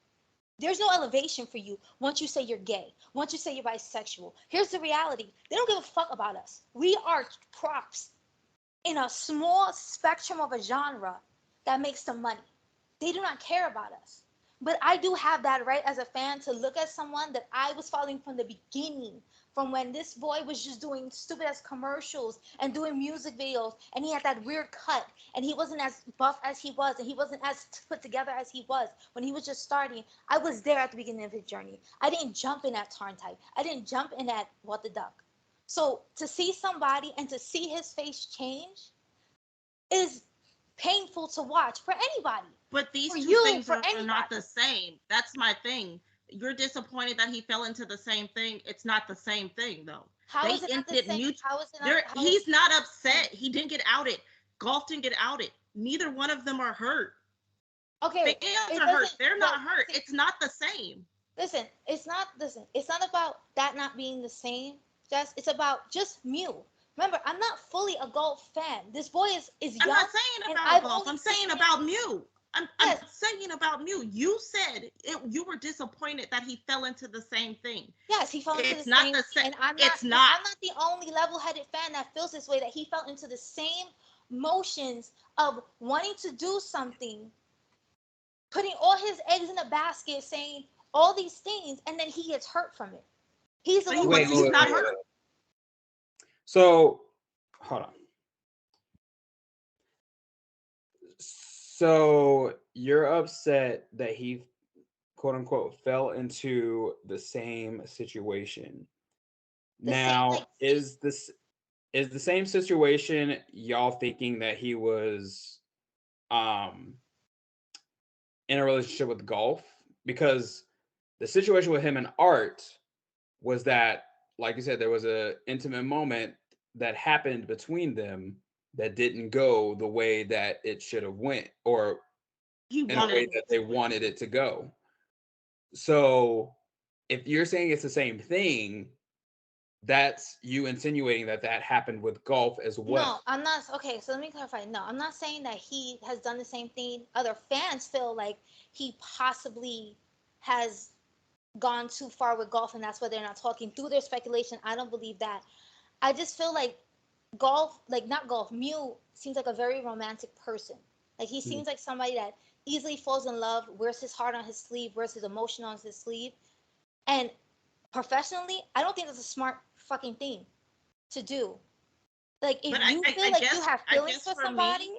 There's no elevation for you once you say you're gay, once you say you're bisexual. Here's the reality. They don't give a fuck about us. We are props in a small spectrum of a genre that makes them money. They do not care about us. But I do have that right as a fan to look at someone that I was following from the beginning, from when this boy was just doing stupid ass commercials and doing music videos, and he had that weird cut, and he wasn't as buff as he was, and he wasn't as put together as he was when he was just starting. I was there at the beginning of his journey. I didn't jump in at Tarn-Type. I didn't jump in at What the Duck. So to see somebody and to see his face change is painful to watch for anybody. But these for two you, things for are anybody. not the same. That's my thing. You're disappointed that he fell into the same thing. It's not the same thing, though. How is it not the same? How is it not? He's not upset. He didn't get outed. Golf didn't get outed. Neither one of them are hurt. Okay, the fans are hurt. They're not hurt. See, it's not the same. Listen, it's not about that not being the same. It's about just Mew. Remember, I'm not fully a golf fan. This boy is young. I'm not saying about golf. I'm saying about Mew. I'm saying about Mew. You said you were disappointed that he fell into the same thing. Yes, he fell into the same. And I'm not the only level-headed fan that feels this way, that he fell into the same motions of wanting to do something, putting all his eggs in a basket, saying all these things, and then he gets hurt from it. He's not hurt. So, hold on. So you're upset that he, quote unquote, fell into the same situation. Is the same situation y'all thinking that he was in a relationship with golf? Because the situation with him and Art was that, like you said, there was an intimate moment that happened between them that didn't go the way that it should have went, or in a way that they wanted it to go. So if you're saying it's the same thing, that's you insinuating that happened with golf as well. No, I'm not. Okay, so let me clarify. No, I'm not saying that he has done the same thing. Other fans feel like he possibly has gone too far with golf, and that's why they're not talking. Through their speculation, I don't believe that. I just feel like Mew seems like a very romantic person. Like he seems like somebody that easily falls in love, wears his heart on his sleeve, wears his emotion on his sleeve. And professionally, I don't think that's a smart fucking thing to do. Like if you feel like you have feelings for somebody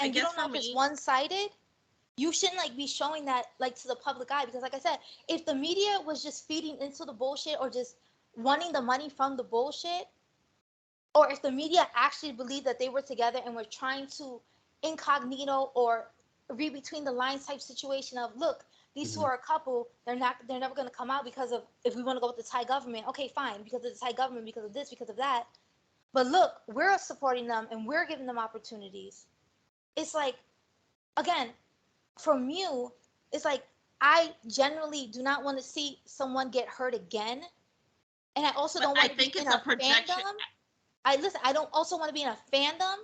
and you don't know if it's one-sided, you shouldn't like be showing that like to the public eye, because like I said, if the media was just feeding into the bullshit or just wanting the money from the bullshit, or if the media actually believed that they were together and were trying to incognito or read between the lines type situation of, look, these two are a couple, they're never going to come out because of, if we want to go with the Thai government, okay, fine, because of the Thai government, because of this, because of that. But look, we're supporting them and we're giving them opportunities. It's like, again, for Mew, it's like, I generally do not want to see someone get hurt again. And I also don't want to be in a fandom. I don't also want to be in a fandom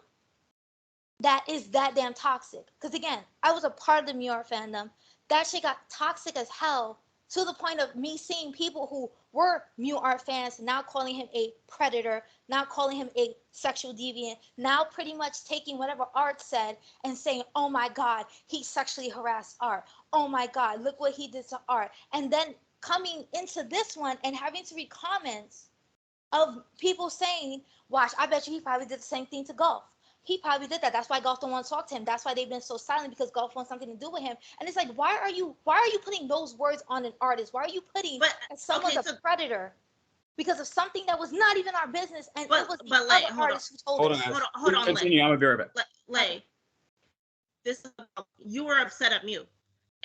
that is that damn toxic. Because again, I was a part of the Mew Art fandom. That shit got toxic as hell, to the point of me seeing people who were Mew Art fans now calling him a predator, now calling him a sexual deviant, now pretty much taking whatever Art said and saying, oh my God, he sexually harassed Art. Oh my God, look what he did to Art. And then coming into this one and having to read comments of people saying, watch, I bet you he probably did the same thing to Golf. He probably did that. That's why Golf don't want to talk to him. That's why they've been so silent, because Golf wants something to do with him. And it's like, why are you putting those words on an artist? Why are you putting that someone's a predator because of something that was not even our business? And it was the other artist who told us. Hold on. Continue. I'm gonna be right back. Lay. This is, you were upset at Mew.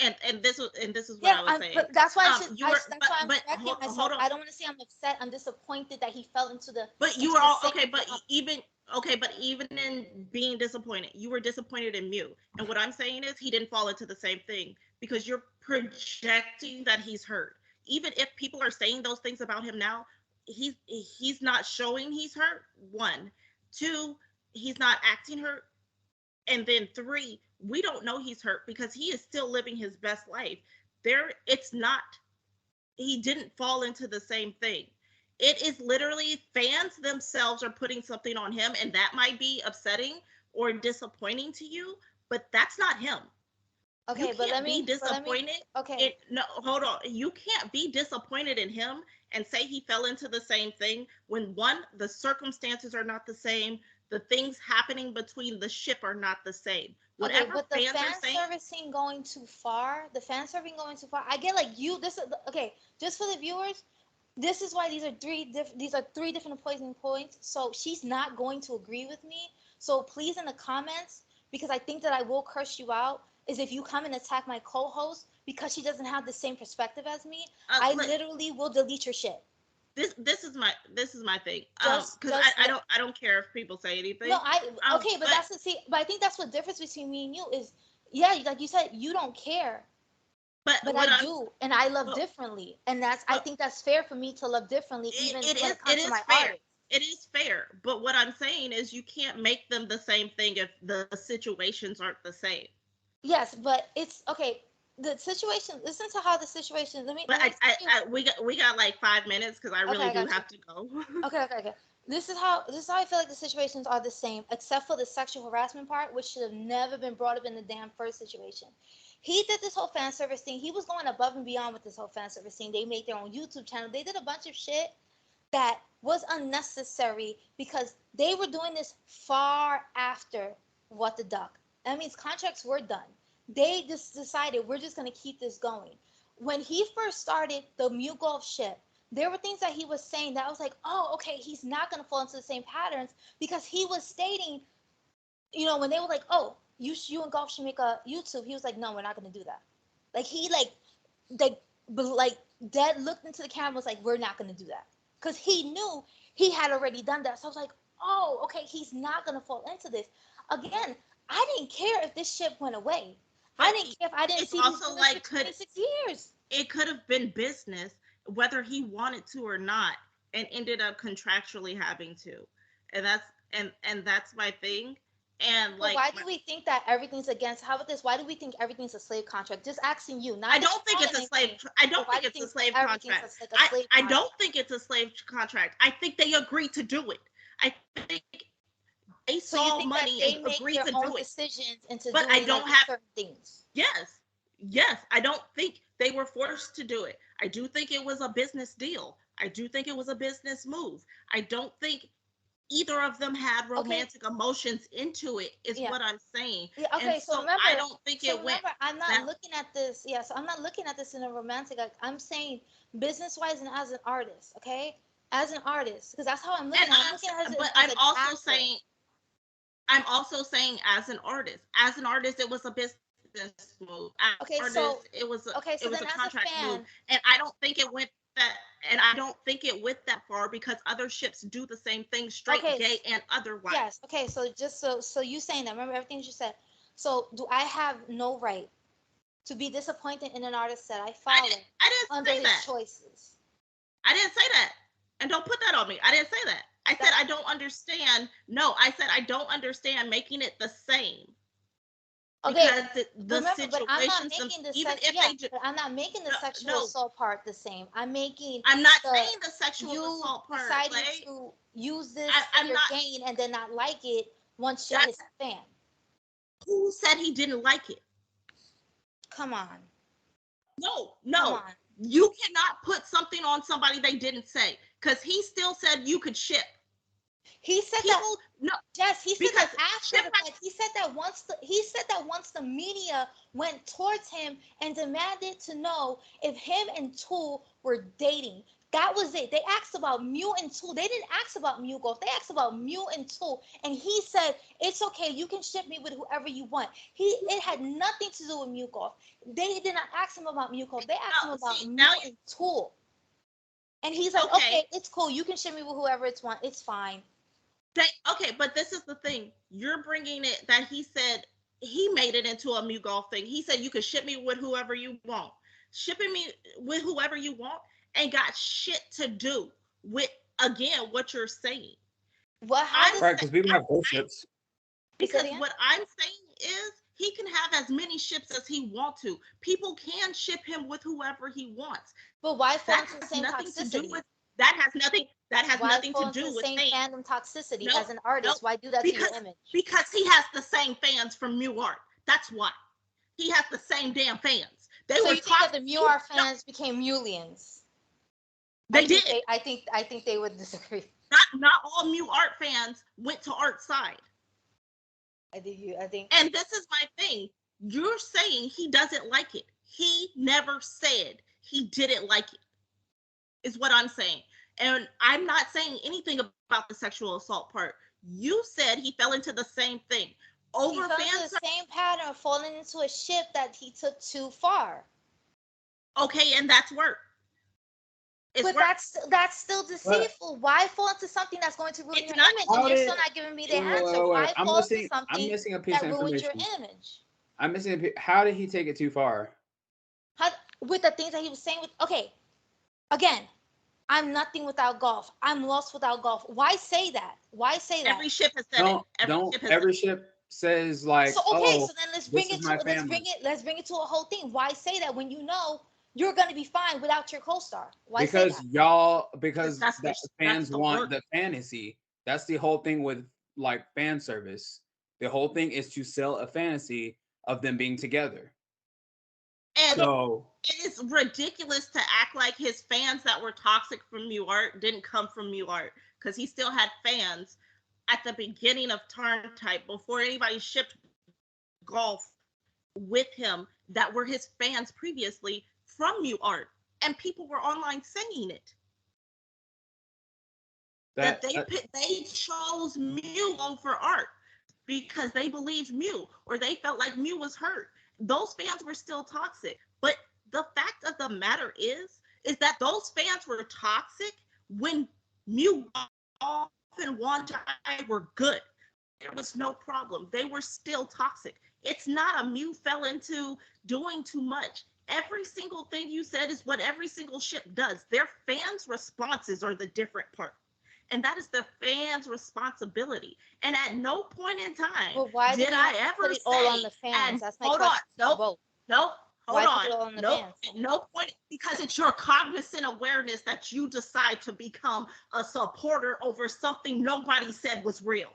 And this is what I was saying. But that's why I'm correcting myself. I don't want to say I'm upset. I'm disappointed that he fell into the. But you were all okay. But even in being disappointed, you were disappointed in Mew. And what I'm saying is, he didn't fall into the same thing, because you're projecting that he's hurt. Even if people are saying those things about him now, he's not showing he's hurt. 1, 2, he's not acting hurt. And then 3, we don't know he's hurt because he is still living his best life. He didn't fall into the same thing. It is literally fans themselves are putting something on him, and that might be upsetting or disappointing to you, but that's not him. Okay, but let me be disappointed. Okay. No, hold on. You can't be disappointed in him and say he fell into the same thing when, 1, the circumstances are not the same. The things happening between the ship are not the same. Whatever okay, but the fans are saying, servicing going too far. The fan serving going too far. I get like you. This is okay. Just for the viewers, this is why these are three different opposing points. So she's not going to agree with me. So please, in the comments, because I think that I will curse you out, is if you come and attack my co-host because she doesn't have the same perspective as me, I literally will delete your shit. This is my thing. Because I don't care if people say anything. No, but I think that's the difference between me and you is, yeah, like you said, you don't care. But I do, and I love differently, and I think that's fair for me to love differently, even when it comes to my art. It is fair, but what I'm saying is you can't make them the same thing if the situations aren't the same. Yes, but it's okay. The situation. Listen to how the situation. We got like 5 minutes because I really do have to go. Okay. This is how I feel like the situations are the same, except for the sexual harassment part, which should have never been brought up in the damn first situation. He did this whole fan service thing. He was going above and beyond with this whole fan service thing. They made their own YouTube channel. They did a bunch of shit that was unnecessary because they were doing this far after What the Duck. That means contracts were done. They just decided we're just going to keep this going. When he first started the MewGulf ship, there were things that he was saying that I was like, oh, okay, he's not going to fall into the same patterns, because he was stating, when they were like, oh, you and Golf should make a YouTube. He was like, no, we're not going to do that. Like he dead looked into the camera, was like, we're not going to do that. Because he knew he had already done that. So I was like, oh, okay, he's not going to fall into this. Again, I didn't care if this ship went away. I didn't care if I didn't see these for 26 years. It could have been business, whether he wanted to or not, and ended up contractually having to. And that's my thing. And like, why do we think that everything's against? How about this? Why do we think everything's a slave contract? Just asking you. I don't think it's a slave. I don't think it's a slave contract. I don't think it's a slave contract. I think they agreed to do it. I think they saw money and agreed to do it. Decisions into but doing I don't have certain things. Yes. I don't think they were forced to do it. I do think it was a business deal. I do think it was a business move. I don't think either of them had romantic emotions into it, is what I'm saying. Yeah, okay, and so remember, I don't think it went. I'm not looking at this. Yeah, so I'm not looking at this in a romantic. Like, I'm saying business-wise and as an artist, okay? As an artist, because that's how I'm looking at it. But I'm also saying as an artist. As an artist, it was a business move. It was a contract move, and I don't think it went that. And I don't think it went that far because other ships do the same thing, straight, gay, and otherwise. Yes. Okay. So just so you saying that? Remember everything you said. So do I have no right to be disappointed in an artist that I follow under his choices? I didn't say that, and don't put that on me. I didn't say that. I said I don't understand. No, I said I don't understand making it the same. Okay, because but I'm not making I'm not making the sexual assault part the same. I'm not saying the sexual assault part. Deciding to use this for your gain and then not like it once you're his fan. Who said he didn't like it? Come on. No. Come on. You cannot put something on somebody they didn't say, because he still said you could ship. He said People, that. no, Yes, he said because that after the fact. He said that once the media went towards him and demanded to know if him and Tool were dating. That was it. They asked about Mew and Tool. They didn't ask about MewGulf. They asked about Mew and Tool, and he said it's okay. You can ship me with whoever you want. It had nothing to do with MewGulf. They did not ask him about MewGulf. They asked him about Mew and Tool, and he's like, okay, it's cool. You can ship me with whoever it's fine. Okay, but this is the thing. You're bringing it that he said he made it into a MewGulf thing. He said you could ship me with whoever you want. Shipping me with whoever you want ain't got shit to do with, again, what you're saying. Well, right, because people have both ships. Because what I'm saying is he can have as many ships as he wants to. People can ship him with whoever he wants. But why fall into the same toxicity? That has nothing to do with same fandom toxicity as an artist. Why do that to your image? Because he has the same fans from Mew Art. That's why. He has the same damn fans. So you think that the Mew Art fans became Mewlians? They did. I think they would disagree. Not all Mew Art fans went to Art's side. I think. And this is my thing. You're saying he doesn't like it. He never said he didn't like it. Is what I'm saying. And I'm not saying anything about the sexual assault part. You said he fell into the same thing. He fell into the same pattern of falling into a ship that he took too far. Okay, and that's work. But that's still deceitful. Why fall into something that's going to ruin your image? And you're still not giving me the answer. Why fall into something that ruins your image? I'm missing a piece. How did he take it too far? With the things that he was saying. Okay, again, I'm nothing without golf. I'm lost without golf. Why say that? Why say that? Every ship has said it. Every ship says like. So okay, so then let's bring it to a whole thing. Why say that when you know you're gonna be fine without your co-star? Why because say that? because the fans want the fantasy. That's the whole thing with like fan service. The whole thing is to sell a fantasy of them being together. And so it is ridiculous to act like his fans that were toxic from Mew Art didn't come from Mew Art, because he still had fans at the beginning of Tarn Type before anybody shipped golf with him that were his fans previously from Mew Art, and people were online saying it. That they chose Mew over Art because they believed Mew, or they felt like Mew was hurt. Those fans were still toxic. But the fact of the matter is that those fans were toxic when MewGulf and Wanda were good. There was no problem. They were still toxic. It's not a Mew fell into doing too much. Every single thing you said is what every single ship does. Their fans' responses are the different part. And that is the fans' responsibility. And at no point in time did I ever put it all on the fans. That's my question. No point, because it's your cognizant awareness that you decide to become a supporter over something nobody said was real.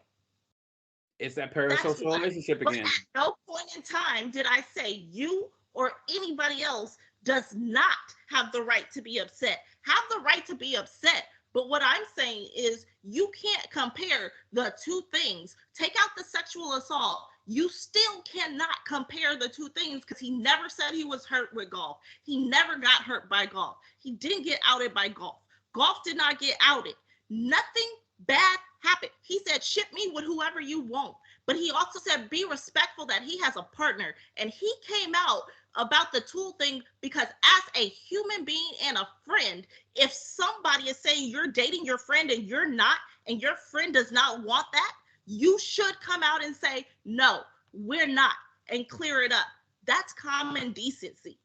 It's that parasocial relationship again. At no point in time did I say you or anybody else does not have the right to be upset. Have the right to be upset. But what I'm saying is you can't compare the two things. Take out the sexual assault. You still cannot compare the two things, because he never said he was hurt with golf. He never got hurt by golf. He didn't get outed by golf. Golf did not get outed. Nothing bad happened. He said, ship me with whoever you want. But he also said, be respectful that he has a partner. And he came out about the Tool thing because as a human being and a friend, if somebody is saying you're dating your friend and you're not, and your friend does not want that, you should come out and say, no, we're not, and clear it up. That's common decency.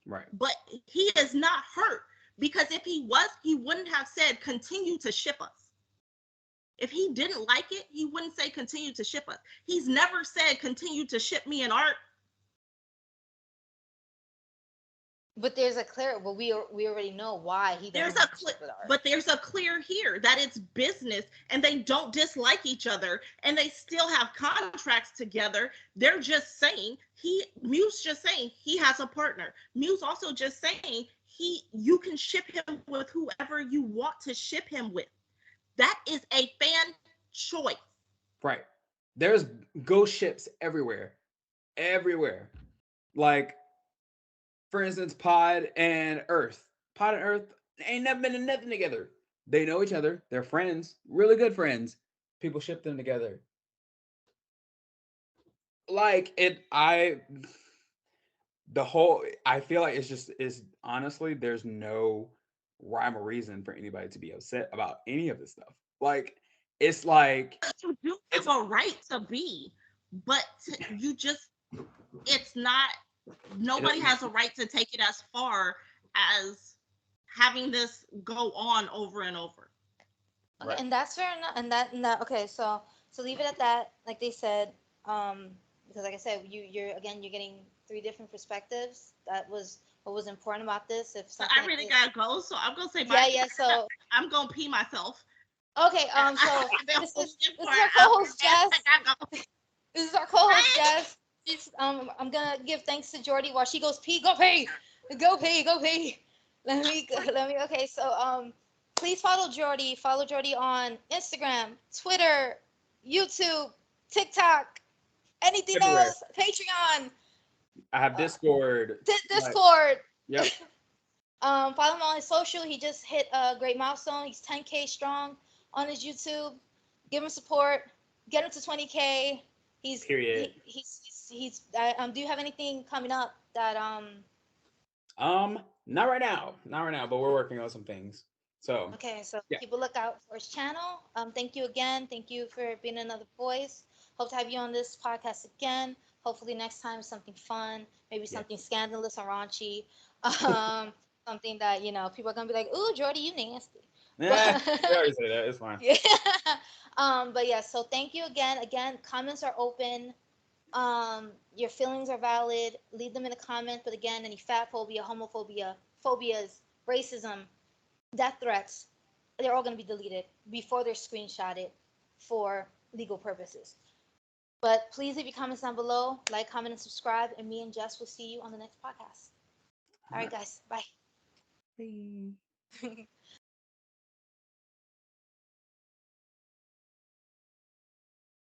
Right. But he is not hurt, because if he was, he wouldn't have said continue to ship us. If he didn't like it, he wouldn't say continue to ship us. He's never said continue to ship me in Art. But there's a clear, well, we already know why he doesn't. But there's a clear here that it's business and they don't dislike each other and they still have contracts together. They're just saying Mew's just saying he has a partner. Mew's also just saying you can ship him with whoever you want to ship him with. That is a fan choice. Right. There's ghost ships everywhere. Everywhere. Like, for instance, Pod and Earth. Pod and Earth ain't never been in nothing together. They know each other. They're friends. Really good friends. People ship them together. Like I feel like it's just is honestly there's no rhyme or reason for anybody to be upset about any of this stuff. Like it's like You do have it's a right to be, but you just, it's not, nobody has a right to take it as far as having this go on over and over. Okay, right. and that's fair enough. And that okay, so leave it at that. Like they said, because like I said, you're getting three different perspectives. That was what was important about this. If But something I like really this, gotta go, so I'm gonna say yeah, bye. yeah. So I'm gonna pee myself. okay, so I've been this holding is it this for is an our hour co-host and Jess. I gotta go. This is our co-host Bye. Jess. I'm gonna give thanks to Jordie while she goes pee. Go pee, go pee, go pee. Let me. Okay, so please follow Jordie. Follow Jordie on Instagram, Twitter, YouTube, TikTok, anything Everywhere. else, Patreon, I have uh, Discord. Like, Discord. yep. Follow him on his social. He just hit a great milestone. He's 10K strong on his YouTube. Give him support. Get him to 20K. Period. Do you have anything coming up that Not right now. Not right now, but we're working on some things. So Okay, so yeah. keep a lookout for his channel. Thank you again. Thank you for being another voice. Hope to have you on this podcast again. Hopefully next time something fun, maybe Yeah. something scandalous or raunchy. Um, something that, people are gonna be like, ooh, Jordie, you nasty. Nah, But we already say that. It's fine. yeah. But yeah, so thank you again. Again, comments are open. Your feelings are valid. Leave them in the comment. But again, any fat phobia, homophobia, phobias, racism, death threats, they're all going to be deleted before they're screenshotted for legal purposes. But please leave your comments down below, like, comment, and subscribe, and me and Jess will see you on the next podcast. All right, guys, bye. Bye.